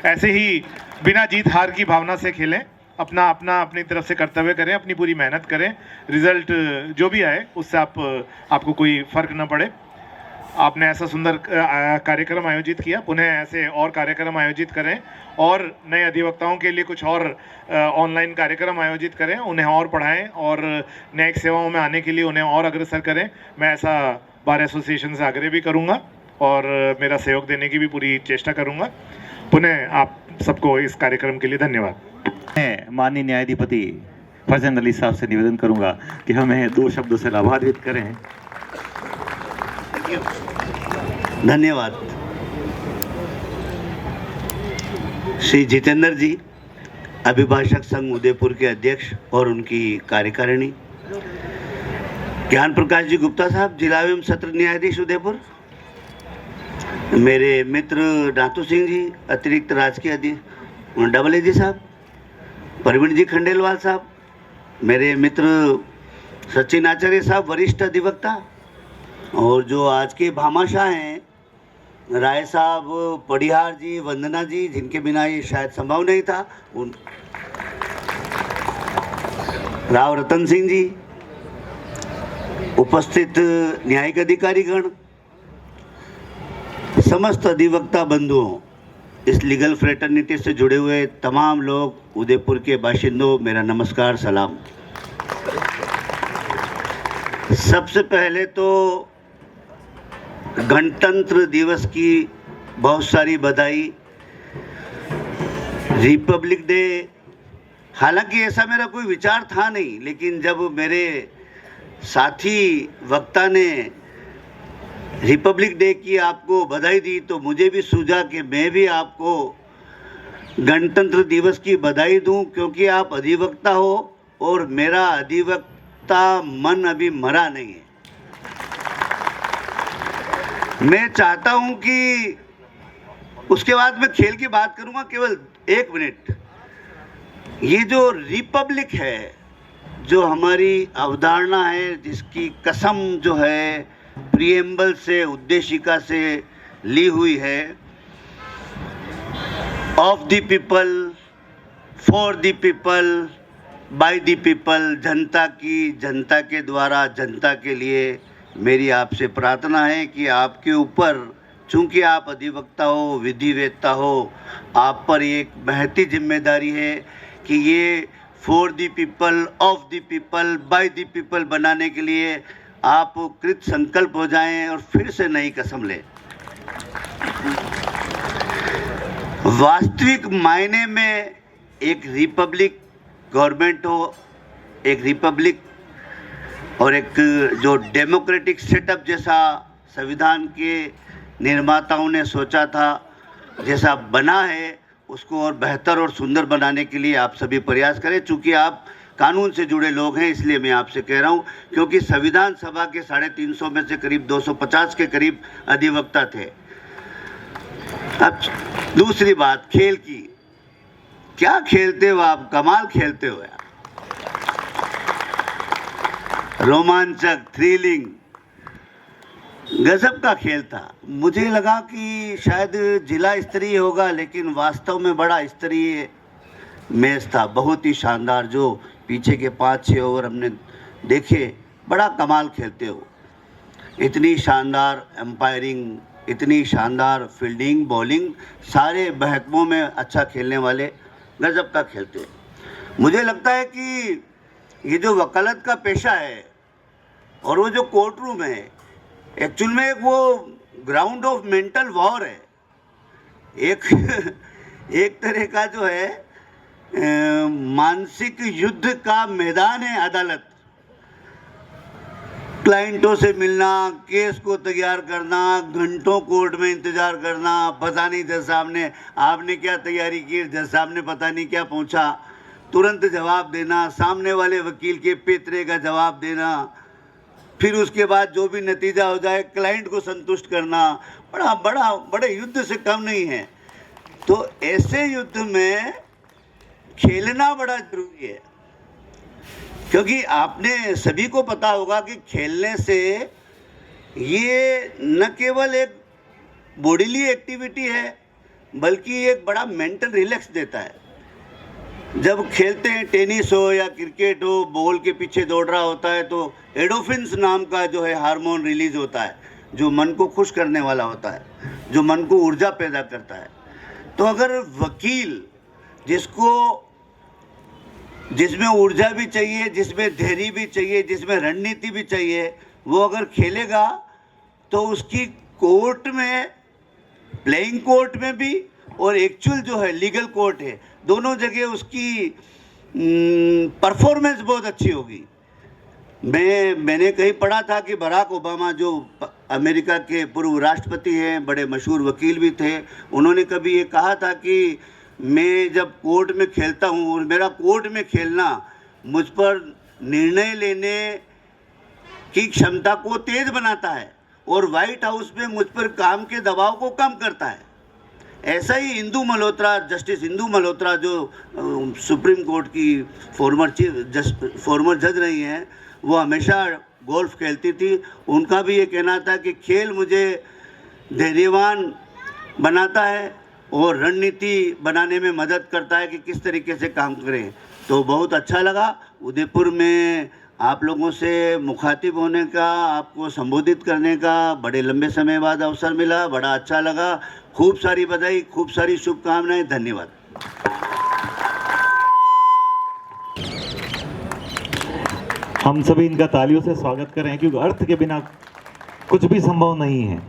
ऐसे ही बिना जीत हार की भावना से खेलें, अपनी तरफ से कर्तव्य करें, अपनी पूरी मेहनत करें, रिजल्ट जो भी आए उससे आपको कोई फर्क न पड़े। आपने ऐसा सुंदर कार्यक्रम आयोजित किया, पुनः ऐसे और कार्यक्रम आयोजित करें, और नए अधिवक्ताओं के लिए कुछ और ऑनलाइन कार्यक्रम आयोजित करें, उन्हें और पढ़ाएं और न्यायिक सेवाओं में आने के लिए उन्हें और अग्रसर करें। मैं ऐसा बार एसोसिएशन से आग्रह भी करूंगा और मेरा सहयोग देने की भी पूरी चेष्टा करूंगा। पुनः आप सबको इस कार्यक्रम के लिए धन्यवाद। मैं माननीय न्यायाधिपति फरजंद अली साहब से निवेदन करूंगा कि हमें 2 शब्दों से लाभान्वित करें। धन्यवाद। श्री जितेंद्र जी, अभिभाषक संघ उदयपुर के अध्यक्ष और उनकी कार्यकारिणी, ज्ञान प्रकाश जी गुप्ता साहब, जिला एवं सत्र न्यायाधीश उदयपुर, मेरे मित्र नाथू सिंह जी, अतिरिक्त राजकीय अधीक्षक AA साहब, प्रवीण जी खंडेलवाल साहब, मेरे मित्र सचिन आचार्य साहब, वरिष्ठ अधिवक्ता, और जो आज के भामाशाह हैं राय साहब, पडिहार जी, वंदना जी, जिनके बिना ये शायद संभव नहीं था, उन राव रतन सिंह जी, उपस्थित न्यायिक अधिकारीगण, समस्त अधिवक्ता बंधुओं, इस लीगल फ्रेटर्निटी से जुड़े हुए तमाम लोग, उदयपुर के बाशिंदों, मेरा नमस्कार, सलाम। सबसे पहले तो गणतंत्र दिवस की बहुत सारी बधाई। रिपब्लिक डे, हालांकि ऐसा मेरा कोई विचार था नहीं, लेकिन जब मेरे साथी वक्ता ने रिपब्लिक डे की आपको बधाई दी, तो मुझे भी सूझा कि मैं भी आपको गणतंत्र दिवस की बधाई दूं, क्योंकि आप अधिवक्ता हो और मेरा अधिवक्ता मन अभी मरा नहीं है। मैं चाहता हूं कि उसके बाद मैं खेल की बात करूंगा, केवल 1 मिनट। ये जो रिपब्लिक है, जो हमारी अवधारणा है, जिसकी कसम जो है प्रीएम्बल से, उद्देशिका से ली हुई है, of the people, for the people, by the people, जनता की, जनता के द्वारा, जनता के लिए, मेरी आपसे प्रार्थना है कि आपके ऊपर, चूंकि आप अधिवक्ता हो, विधिवेत्ता हो, आप पर एक महती जिम्मेदारी है कि ये for the people, of the people, by the people बनाने के लिए आप कृत संकल्प हो जाएं और फिर से नई कसम लें। वास्तविक मायने में एक रिपब्लिक गवर्नमेंट हो, एक रिपब्लिक और एक जो डेमोक्रेटिक सेटअप जैसा संविधान के निर्माताओं ने सोचा था, जैसा बना है, उसको और बेहतर और सुंदर बनाने के लिए आप सभी प्रयास करें। चूँकि आप कानून से जुड़े लोग हैं, इसलिए मैं आपसे कह रहा हूं, क्योंकि संविधान सभा के 350 में से करीब 250 के करीब अधिवक्ता थे। अब दूसरी बात खेल की, क्या खेलते हो आप, कमाल खेलते हो यार। रोमांचक, थ्रिलिंग, गजब का खेल था। मुझे लगा कि शायद जिला स्तरीय होगा, लेकिन वास्तव में बड़ा स्तरीय मैच था। बहुत ही शानदार, जो पीछे के 5-6 ओवर हमने देखे, बड़ा कमाल खेलते हो। इतनी शानदार एम्पायरिंग, इतनी शानदार फील्डिंग, बॉलिंग, सारे महकमों में अच्छा खेलने वाले, गजब का खेलते हैं। मुझे लगता है कि ये जो वकालत का पेशा है और वो जो कोर्ट रूम है, एक्चुअल में वो ग्राउंड ऑफ मेंटल वॉर है। एक तरह का जो है मानसिक युद्ध का मैदान है अदालत। क्लाइंटों से मिलना, केस को तैयार करना, घंटों कोर्ट में इंतज़ार करना, पता नहीं जज साहब ने आपने क्या तैयारी की, जज साहब ने पता नहीं क्या पूछा, तुरंत जवाब देना, सामने वाले वकील के पेतरे का जवाब देना, फिर उसके बाद जो भी नतीजा हो जाए क्लाइंट को संतुष्ट करना, बड़े युद्ध से कम नहीं है। तो ऐसे युद्ध में खेलना बड़ा जरूरी है, क्योंकि आपने सभी को पता होगा कि खेलने से ये न केवल एक बॉडीली एक्टिविटी है, बल्कि एक बड़ा मेंटल रिलैक्स देता है। जब खेलते हैं, टेनिस हो या क्रिकेट हो, बॉल के पीछे दौड़ रहा होता है तो एंडोर्फिन्स नाम का जो है हार्मोन रिलीज होता है, जो मन को खुश करने वाला होता है, जो मन को ऊर्जा पैदा करता है। तो अगर वकील जिसमें ऊर्जा भी चाहिए, जिसमें धैर्य भी चाहिए, जिसमें रणनीति भी चाहिए, वो अगर खेलेगा तो उसकी कोर्ट में, प्लेइंग कोर्ट में भी और एक्चुअल जो है लीगल कोर्ट है, दोनों जगह उसकी परफॉर्मेंस बहुत अच्छी होगी। मैंने कहीं पढ़ा था कि बराक ओबामा, जो अमेरिका के पूर्व राष्ट्रपति हैं, बड़े मशहूर वकील भी थे, उन्होंने कभी ये कहा था कि मैं जब कोर्ट में खेलता हूँ और मेरा कोर्ट में खेलना मुझ पर निर्णय लेने की क्षमता को तेज बनाता है और वाइट हाउस में मुझ पर काम के दबाव को कम करता है। ऐसा ही इंदु मल्होत्रा, जस्टिस इंदु मल्होत्रा, जो सुप्रीम कोर्ट की फॉर्मर जज रही हैं, वो हमेशा गोल्फ खेलती थी। उनका भी ये कहना था कि खेल मुझे धैर्यवान बनाता है और रणनीति बनाने में मदद करता है कि किस तरीके से काम करें। तो बहुत अच्छा लगा उदयपुर में आप लोगों से मुखातिब होने का, आपको संबोधित करने का बड़े लंबे समय बाद अवसर मिला, बड़ा अच्छा लगा। खूब सारी बधाई, खूब सारी शुभकामनाएं, धन्यवाद। हम सभी इनका तालियों से स्वागत करें, क्योंकि अर्थ के बिना कुछ भी संभव नहीं है।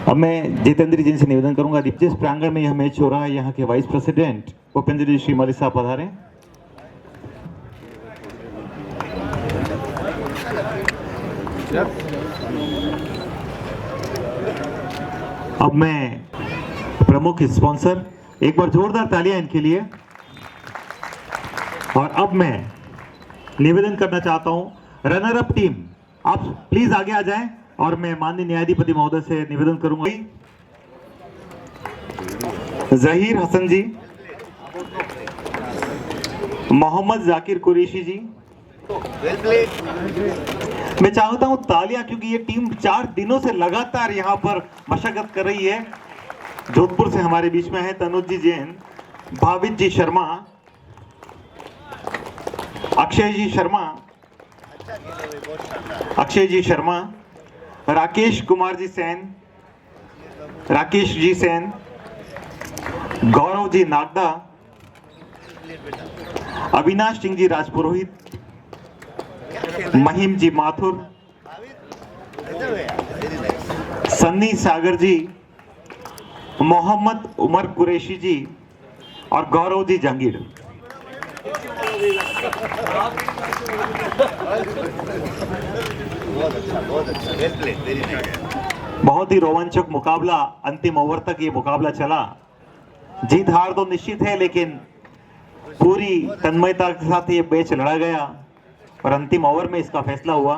अब मैं जितेंद्र जी से निवेदन करूंगा, जिस प्रांगण में यह मैच हो रहा है, यहाँ के वाइस प्रेसिडेंट भूपेंद्र जी श्रीमाली साहब पधारें। अब मैं प्रमुख स्पॉन्सर, एक बार जोरदार तालियां इनके लिए। और अब मैं निवेदन करना चाहता हूं, रनर अप टीम आप प्लीज आगे आ जाएं और मैं माननीय न्यायाधिपति महोदय से निवेदन करूंगा, जहीर हसन जी, मोहम्मद जाकिर कुरैशी जी। मैं चाहता हूं तालियां, क्योंकि ये टीम 4 दिनों से लगातार यहां पर मशक्कत कर रही है। जोधपुर से हमारे बीच में है तनुज जी जैन, भावित जी शर्मा, अक्षय जी शर्मा, राकेश कुमार जी सेन, राकेश जी सेन, गौरव जी नागदा, अविनाश सिंह जी राजपुरोहित, महिम जी माथुर, सन्नी सागर जी, मोहम्मद उमर कुरैशी जी और गौरव जी जहांगीर। बहुत ही रोमांचक मुकाबला, अंतिम ओवर तक ये मुकाबला चला। जीत हार तो निश्चित है, लेकिन पूरी तन्मयता के साथ ये मैच लड़ा गया और अंतिम ओवर में इसका फैसला हुआ।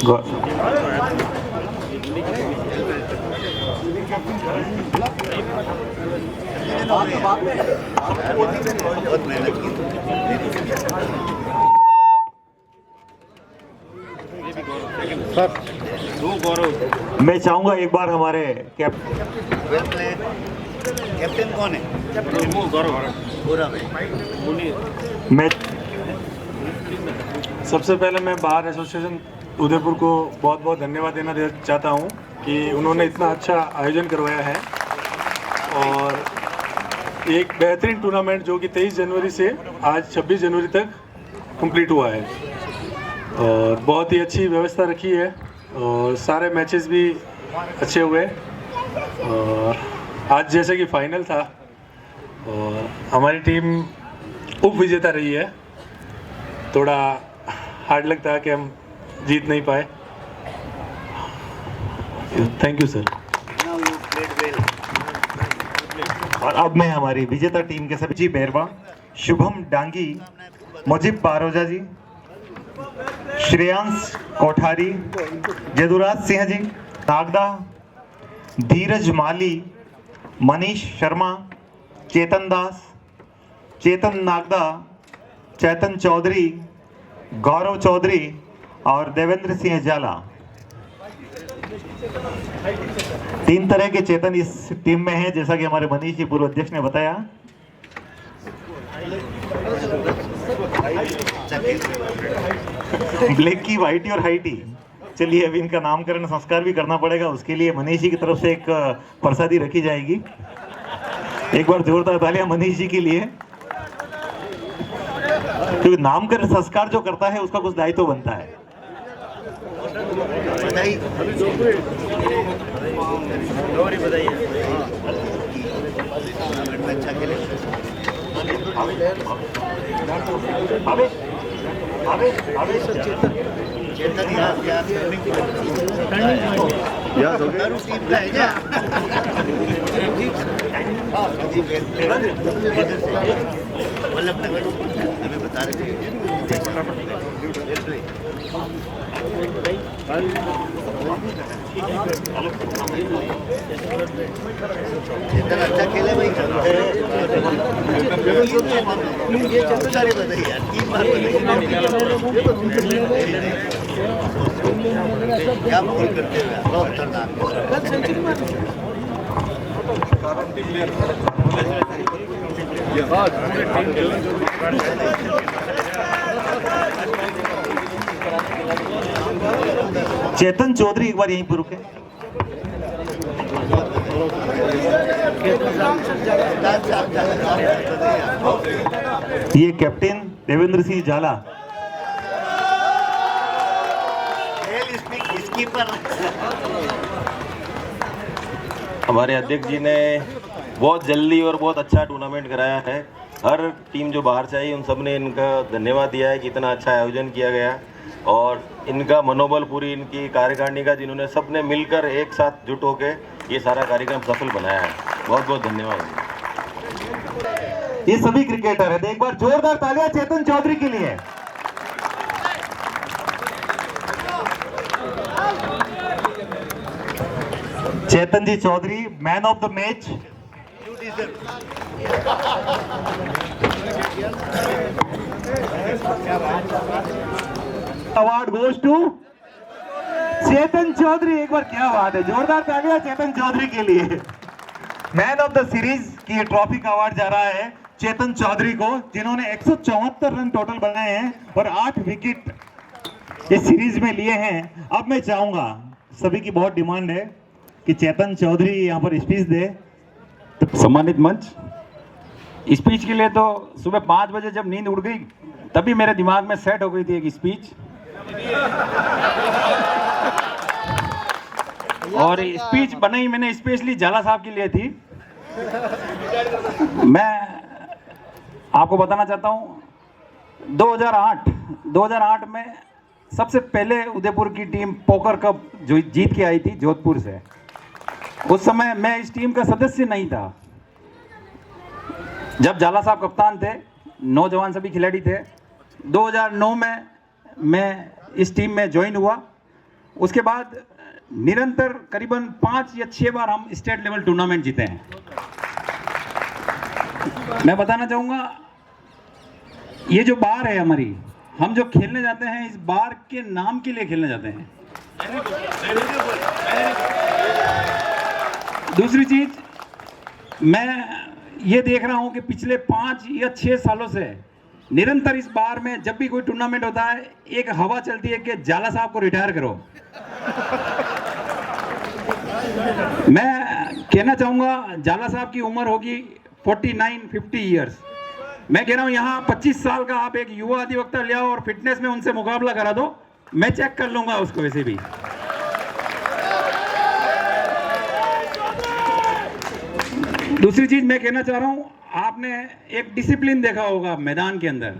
बहुत मेहनत की। मैं चाहूंगा एक बार हमारे कैप्टन कौन है? गौरव है। मैं सबसे पहले मैं बार एसोसिएशन उदयपुर को बहुत बहुत धन्यवाद देना चाहता हूं कि उन्होंने इतना अच्छा आयोजन करवाया है और एक बेहतरीन टूर्नामेंट जो कि 23 जनवरी से आज 26 जनवरी तक कंप्लीट हुआ है और बहुत ही अच्छी व्यवस्था रखी है और सारे मैचेस भी अच्छे हुए और आज जैसे कि फाइनल था और हमारी टीम उप विजेता रही है। थोड़ा हार्ड लगता है कि हम जीत नहीं पाए। Thank you sir. और अब मैं हमारी विजेता टीम के सभी जी बेरवा, शुभम डांगी, मुजीब बारोजा जी, श्रेयांश कोठारी, जदुराज सिंह जी, नागदा, धीरज माली, मनीष शर्मा, चेतन दास, चेतन नागदा, चेतन चौधरी, गौरव चौधरी और देवेंद्र सिंह जाला। 3 तरह के चेतन इस टीम में हैं, जैसा कि हमारे मनीष जी पूर्व अध्यक्ष ने बताया। ब्लैकी, व्हाइटी और हाइटी। चलिए अभी इनका नामकरण संस्कार भी करना पड़ेगा, उसके लिए मनीष जी की तरफ से एक प्रसादी रखी जाएगी। एक बार जोरदार तालियां मनीष जी के लिए, क्योंकि नामकरण संस्कार जो करता है उसका कुछ दायित्व बनता है। हमें बता रहे इतना अच्छा खेले भाई। सारे बताइए यार, 3 बार क्या बोल करते हुए बहुत खतरनाक। चेतन चौधरी एक बार यहीं पर रुके। ये कैप्टन देवेंद्र सिंह जाला। हमारे अध्यक्ष जी ने बहुत जल्दी और बहुत अच्छा टूर्नामेंट कराया है। हर टीम जो बाहर से आई उन सब ने इनका धन्यवाद दिया है कि इतना अच्छा आयोजन किया गया और इनका मनोबल पूरी इनकी कार्यकारिणी का, जिन्होंने सब ने मिलकर एक साथ जुट होके ये सारा कार्यक्रम सफल बनाया है। बहुत बहुत धन्यवाद। ये सभी क्रिकेटर है, एक बार जोरदार तालियां चेतन चौधरी के लिए। Chetan ji Chaudhary man of the match. Award goes to Chetan Chaudhary. एक बार क्या बात है, जोरदार तालियां चेतन चौधरी के लिए। मैन ऑफ द सीरीज की ट्रॉफी का अवार्ड जा रहा है चेतन चौधरी को, जिन्होंने 174 रन टोटल बनाए हैं और 8 विकेट इस सीरीज में लिए हैं। अब मैं चाहूंगा, सभी की बहुत डिमांड है कि चेतन चौधरी यहाँ पर स्पीच दे। सम्मानित मंच, स्पीच के लिए तो सुबह 5 बजे जब नींद उड़ गई तभी मेरे दिमाग में सेट हो गई थी एक स्पीच, और स्पीच बनाई मैंने स्पेशली झाला साहब के लिए थी। मैं आपको बताना चाहता हूँ 2008 में सबसे पहले उदयपुर की टीम पोकर कप जो जीत के आई थी जोधपुर से। उस समय मैं इस टीम का सदस्य नहीं था। जब झाला साहब कप्तान थे, नौजवान सभी खिलाड़ी थे। 2009 में मैं इस टीम में ज्वाइन हुआ उसके बाद निरंतर करीबन 5 या 6 बार हम स्टेट लेवल टूर्नामेंट जीते हैं। मैं बताना चाहूँगा, ये जो बार है हमारी, हम जो खेलने जाते हैं इस बार के नाम के लिए खेलने जाते हैं। दूसरी चीज, मैं ये देख रहा हूं कि पिछले 5 या 6 सालों से निरंतर इस बार में जब भी कोई टूर्नामेंट होता है एक हवा चलती है कि जाला साहब को रिटायर करो। मैं कहना चाहूंगा, जाला साहब की उम्र होगी 49-50 ईयर्स। मैं कह रहा हूं यहाँ 25 साल का आप एक युवा अधिवक्ता ले आओ और फिटनेस में उनसे मुकाबला करा दो, मैं चेक कर लूंगा उसको। वैसे भी दूसरी चीज मैं कहना चाह रहा हूं, आपने एक डिसिप्लिन देखा होगा मैदान के अंदर।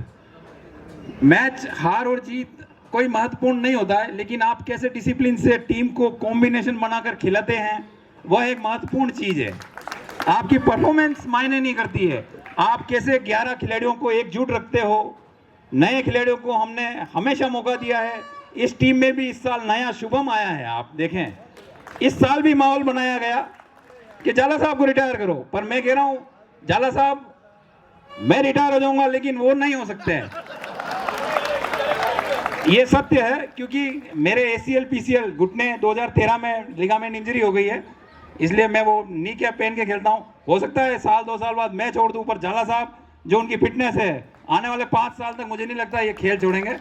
मैच हार और जीत कोई महत्वपूर्ण नहीं होता है, लेकिन आप कैसे डिसिप्लिन से टीम को कॉम्बिनेशन बनाकर खिलाते हैं वह एक महत्वपूर्ण चीज है। आपकी परफॉर्मेंस मायने नहीं करती है, आप कैसे 11 खिलाड़ियों को एकजुट रखते हो। नए खिलाड़ियों को हमने हमेशा मौका दिया है। इस टीम में भी इस साल नया शुभम आया है। आप देखें, इस साल भी माहौल बनाया गया कि जाला साहब को रिटायर करो, पर मैं कह रहा हूं जाला साहब मैं रिटायर हो जाऊंगा लेकिन वो नहीं हो सकते हैं। ये सत्य है, क्योंकि मेरे ACL PCL घुटने 2013 में लिगामेंट इंजरी हो गई है, इसलिए मैं वो नी कैप पहन के खेलता हूँ। हो सकता है 1-2 साल बाद मैं छोड़ दूं, पर जाला साहब जो उनकी फिटनेस है आने वाले 5 साल तक मुझे नहीं लगता ये खेल छोड़ेंगे।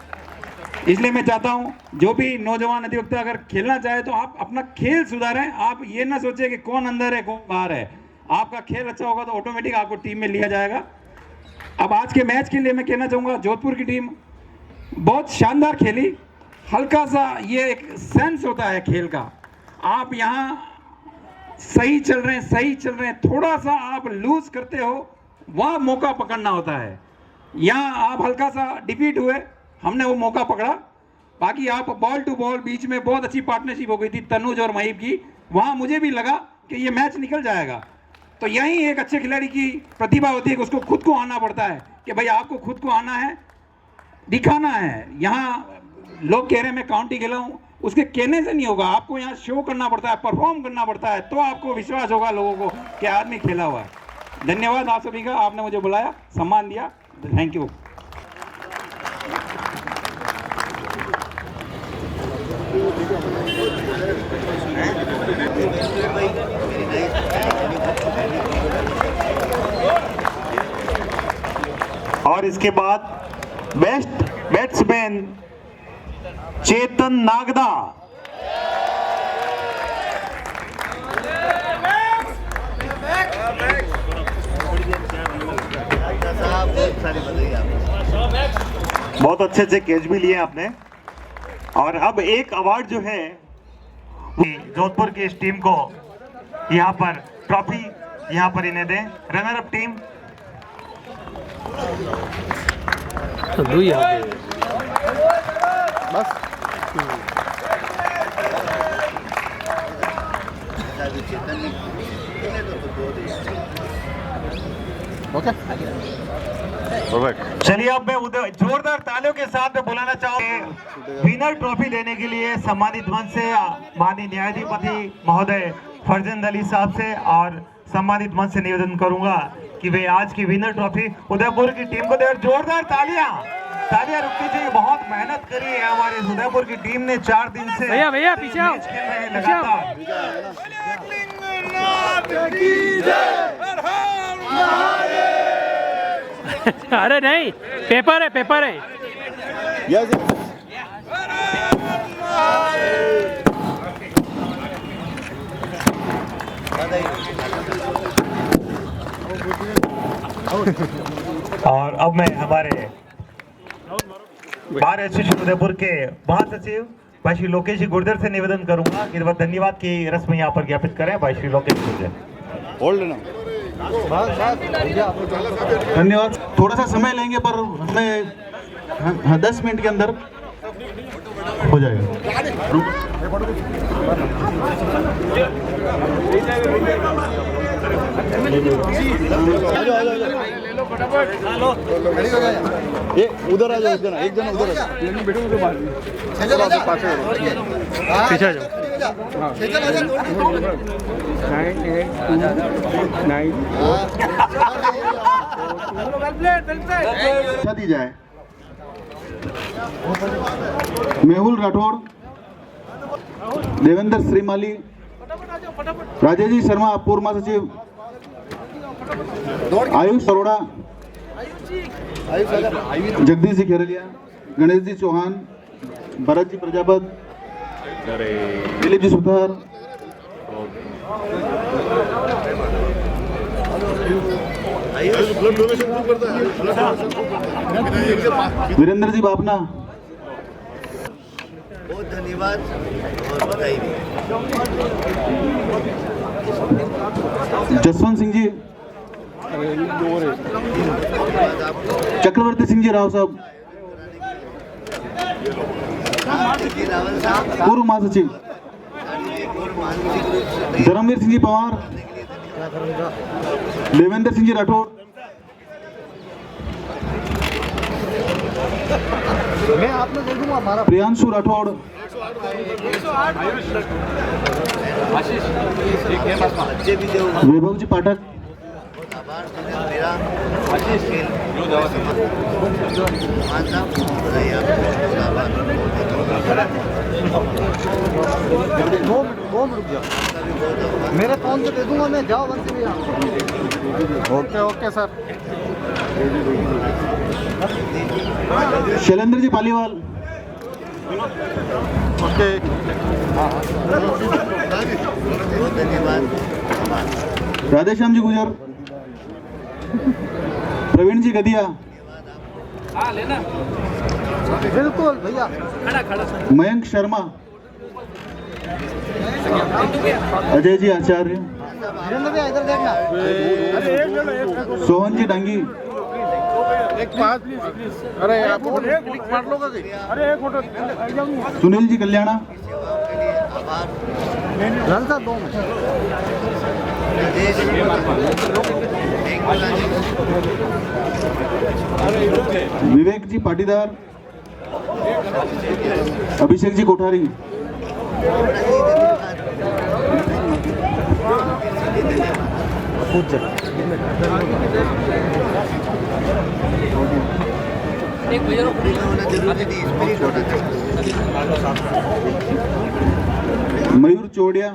इसलिए मैं चाहता हूँ जो भी नौजवान अधिवक्ता अगर खेलना चाहे तो आप अपना खेल सुधारें। आप ये ना सोचें कि कौन अंदर है कौन बाहर है। आपका खेल अच्छा होगा तो ऑटोमेटिक आपको टीम में लिया जाएगा। अब आज के मैच के लिए मैं कहना चाहूँगा, जोधपुर की टीम बहुत शानदार खेली। हल्का सा ये एक सेंस होता है खेल का, आप यहाँ सही चल रहे हैं, थोड़ा सा आप लूज करते हो, वह मौका पकड़ना होता है। यहाँ आप हल्का सा डिफीट हुए, हमने वो मौका पकड़ा। बाकी आप बॉल टू बॉल बीच में बहुत अच्छी पार्टनरशिप हो गई थी तनुज और महीप की, वहाँ मुझे भी लगा कि ये मैच निकल जाएगा। तो यही एक अच्छे खिलाड़ी की प्रतिभा होती है कि उसको खुद को आना पड़ता है कि भाई आपको खुद को आना है, दिखाना है। यहाँ लोग कह रहे हैं मैं काउंटी खेला हूँ, उसके कहने से नहीं होगा, आपको यहाँ शो करना पड़ता है, परफॉर्म करना पड़ता है, तो आपको विश्वास होगा लोगों को कि आदमी खेला हुआ है। धन्यवाद आप सभी का, आपने मुझे बुलाया, सम्मान दिया, थैंक यू। और इसके बाद बेस्ट बैट्समैन चेतन नागदा। बहुत अच्छे अच्छे कैच भी लिए आपने। और अब एक अवार्ड जो है जोधपुर की इस टीम को यहाँ पर ट्रॉफी यहाँ पर इन्हें दें। रनर अप टीम बस ओके। चलिए अब मैं उधर जोरदार तालियों के साथ में बुलाना चाहूंगा विनर ट्रॉफी देने के लिए सम्मानित मंच से माननीय न्यायाधिपति महोदय फरजंद अली साहब से, और सम्मानित मंच से निवेदन करूंगा कि वे आज की विनर ट्रॉफी उदयपुर की टीम को दे। जोरदार तालियां रुकनी चाहिए। बहुत मेहनत करी है हमारे उदयपुर की टीम ने, 4 दिन से भैया पीछे आओ, खेल रहे हैं लगातार। अरे नहीं, पेपर है। और अब मैं हमारे बार एसोसिएशन उदयपुर के महासचिव भाई श्री लोकेश जी गुर्जर से निवेदन करूंगा कि वह धन्यवाद की रस्म यहाँ पर ज्ञापित करें। भाई श्री लोकेश गुर्जर। धन्यवाद। थोड़ा सा समय लेंगे पर हमें 10 मिनट के अंदर हो जाएगा। ये उधर आ जाओ, एक जना उधर आ जाओ, बैठो उधर बाहर पीछे आ जाओ। दी जाए मेहुल राठौड़, देवेंद्र श्रीमाली, राजेश जी शर्मा पूर्व महासचिव, आयुष अरोड़ा, जगदीश जी खेरलिया, गणेश जी चौहान, भरत जी प्रजापत, दिलीप जी सुतार, वीरेंद्र जी बापना। बहुत धन्यवाद और बधाई भी। जसवंत सिंह जी, चक्रवर्ती सिंह जी राव साहब, पूर्व महासचिव, धर्मवीर सिंह जी पवार, देवेंद्र सिंह जी राठौड़, मैं आपने दे दूंगा हमारा प्रियांशु राठौड़, वैभव जी पाठक, मेरे फोन से दे दूंगा मैं, जाओ बंद भैया। Okay okay sir. Shailendra ji Paliwal, okay धन्यवाद। राधेश्याम जी गुजर, प्रवीण जी गदिया, बिल्कुल भैया, मयंक शर्मा, अजय जी आचार्य, इधर देखना, सोहन जी डांगी, एक बात प्लीज, अरे आप क्लिक मार लो, अरे एक फोटो, सुनील जी कल्याणा, विवेक जी पाटीदार, अभिषेक जी कोठारी, मयूर चोड़िया,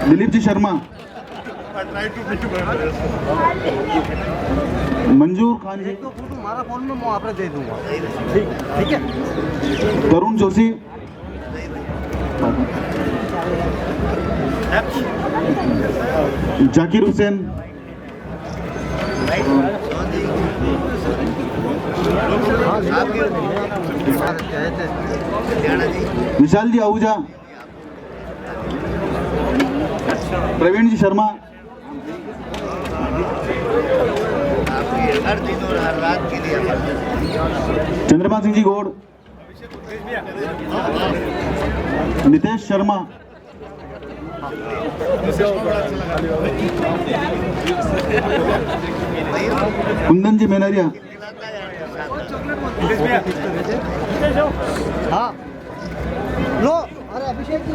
दिलीप जी शर्मा, मंजूर खान जी, हमारा फोन में मैं आपको दे दूंगा, ठीक है। तरुण जोशी, जाकिर हुसैन, विशाल जी आहूजा, प्रवीण जी शर्मा, हर दिन और हर रात के लिए चंद्रपाल सिंह जी गौड़, नितेश शर्मा, कुंदन जी मेनरिया, हाँ लो, अरे अभिषेक जी,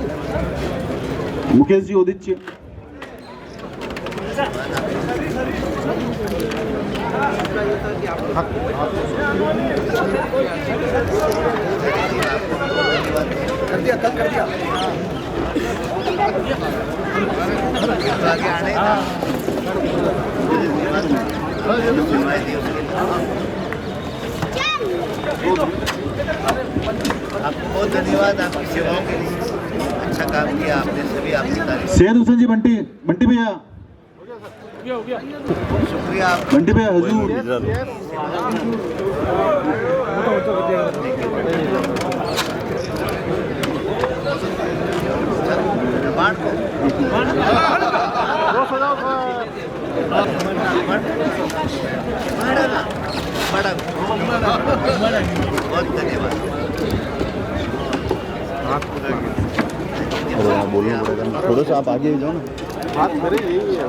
मुकेश जी उदित्य, कर दिया, कल कर दिया, आगे आने का आपको बहुत धन्यवाद आपकी सेवाओं के लिए, अच्छा काम किया आपने सभी, आपकी तारीफ। सैयद हुसैन जी बंटी, बंटी भैया, शुक्रिया बंटी भैया हजूर, बोलना पड़ेगा थोड़ा सा, आप आगे जाओ ना। बात करें यही है।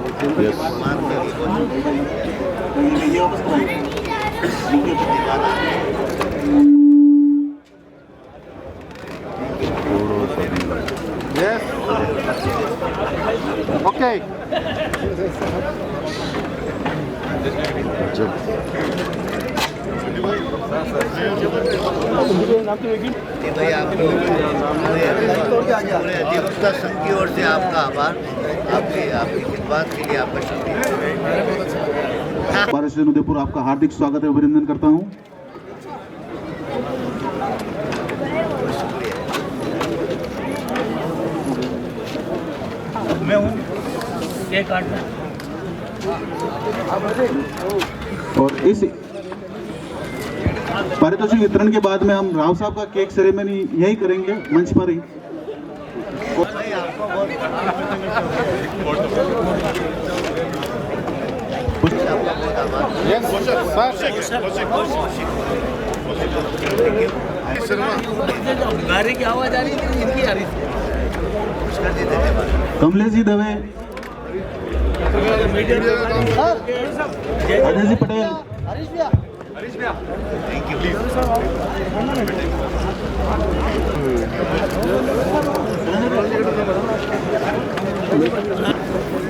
ओके भाई आपको अधिवक्ता संघ की ओर से आपका आभार, आपकी खिदमत के लिए आपका शुक्रिया। बार स्टेशन उदयपुर आपका हार्दिक स्वागत है, अभिनंदन करता हूँ। मैं हूँ केक काटना। और इस पारितोषिक वितरण के बाद में हम राव साहब का केक सेरेमनी यही करेंगे मंच पर ही। गाड़ी की आवाज आ रही थी, इनकी आ रही थी। Kamlesh ji Dave, Ajay ji Patel, thank you.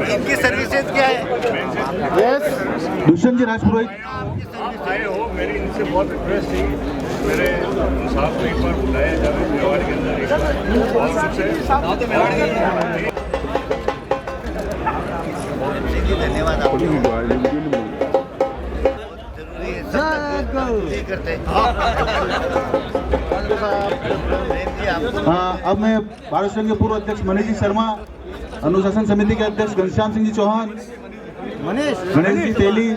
इनकी सर्विसेज क्या है? दुष्यंत जी राजपुरोहित, आप आए हो, मेरी इनसे बहुत रिक्वेस्ट थी, मेरे साथ में एक बार बुलाया जाए मेवाड़ के अंदर एक बार। धन्यवाद आपको। जरूरी है करते हैं। हाँ, अब मैं भारत संघ के पूर्व अध्यक्ष मनीष जी शर्मा, अनुशासन समिति के अध्यक्ष घनश्याम सिंह जी चौहान, गणेश जी तेली,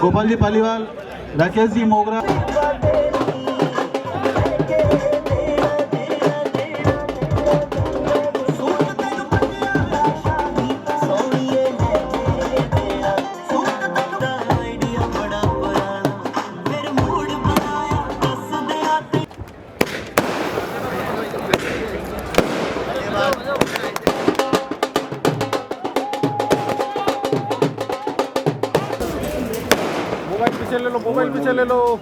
गोपाल जी पालीवाल, राकेश जी मोगरा, मोबाइल पीछे ले लो।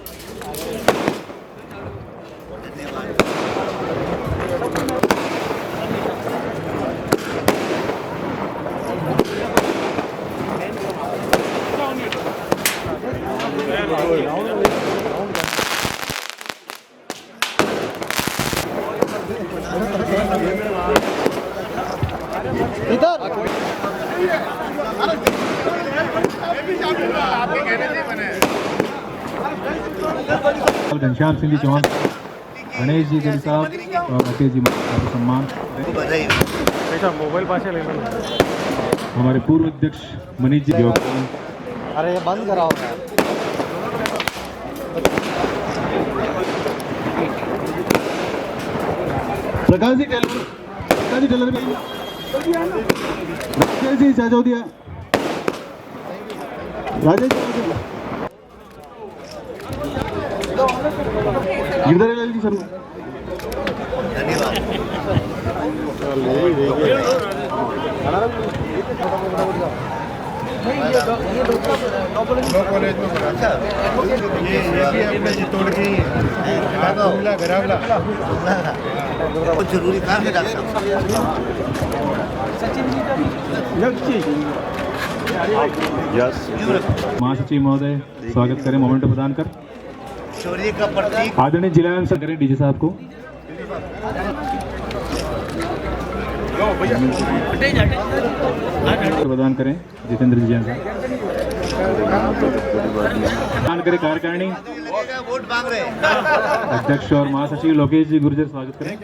घनश्याम सिंह जी चौहान, गणेश जी गिल साहब और राकेश जी का सम्मान। मोबाइल पास ले लो। हमारे पूर्व अध्यक्ष मनीष जी योगदान। अरे बंद कराओ। प्रकाश जी टेलर, भी, राकेश जी चाचौदिया, राजेश जी, गिरधर जी शर्मा। जरूरी काम है डॉक्टर साहब। महासचिव महोदय स्वागत करें, मोमेंटो प्रदान कर। शौर्य का प्रतीक आदरणीय जिला करें डीजे साहब को। प्रदान करें जितेंद्र जी जैन साहब। प्रदान करें कार्यकारिणी वोट मांग रहे हैं। अध्यक्ष और महासचिव लोकेश जी गुर्जर स्वागत करें।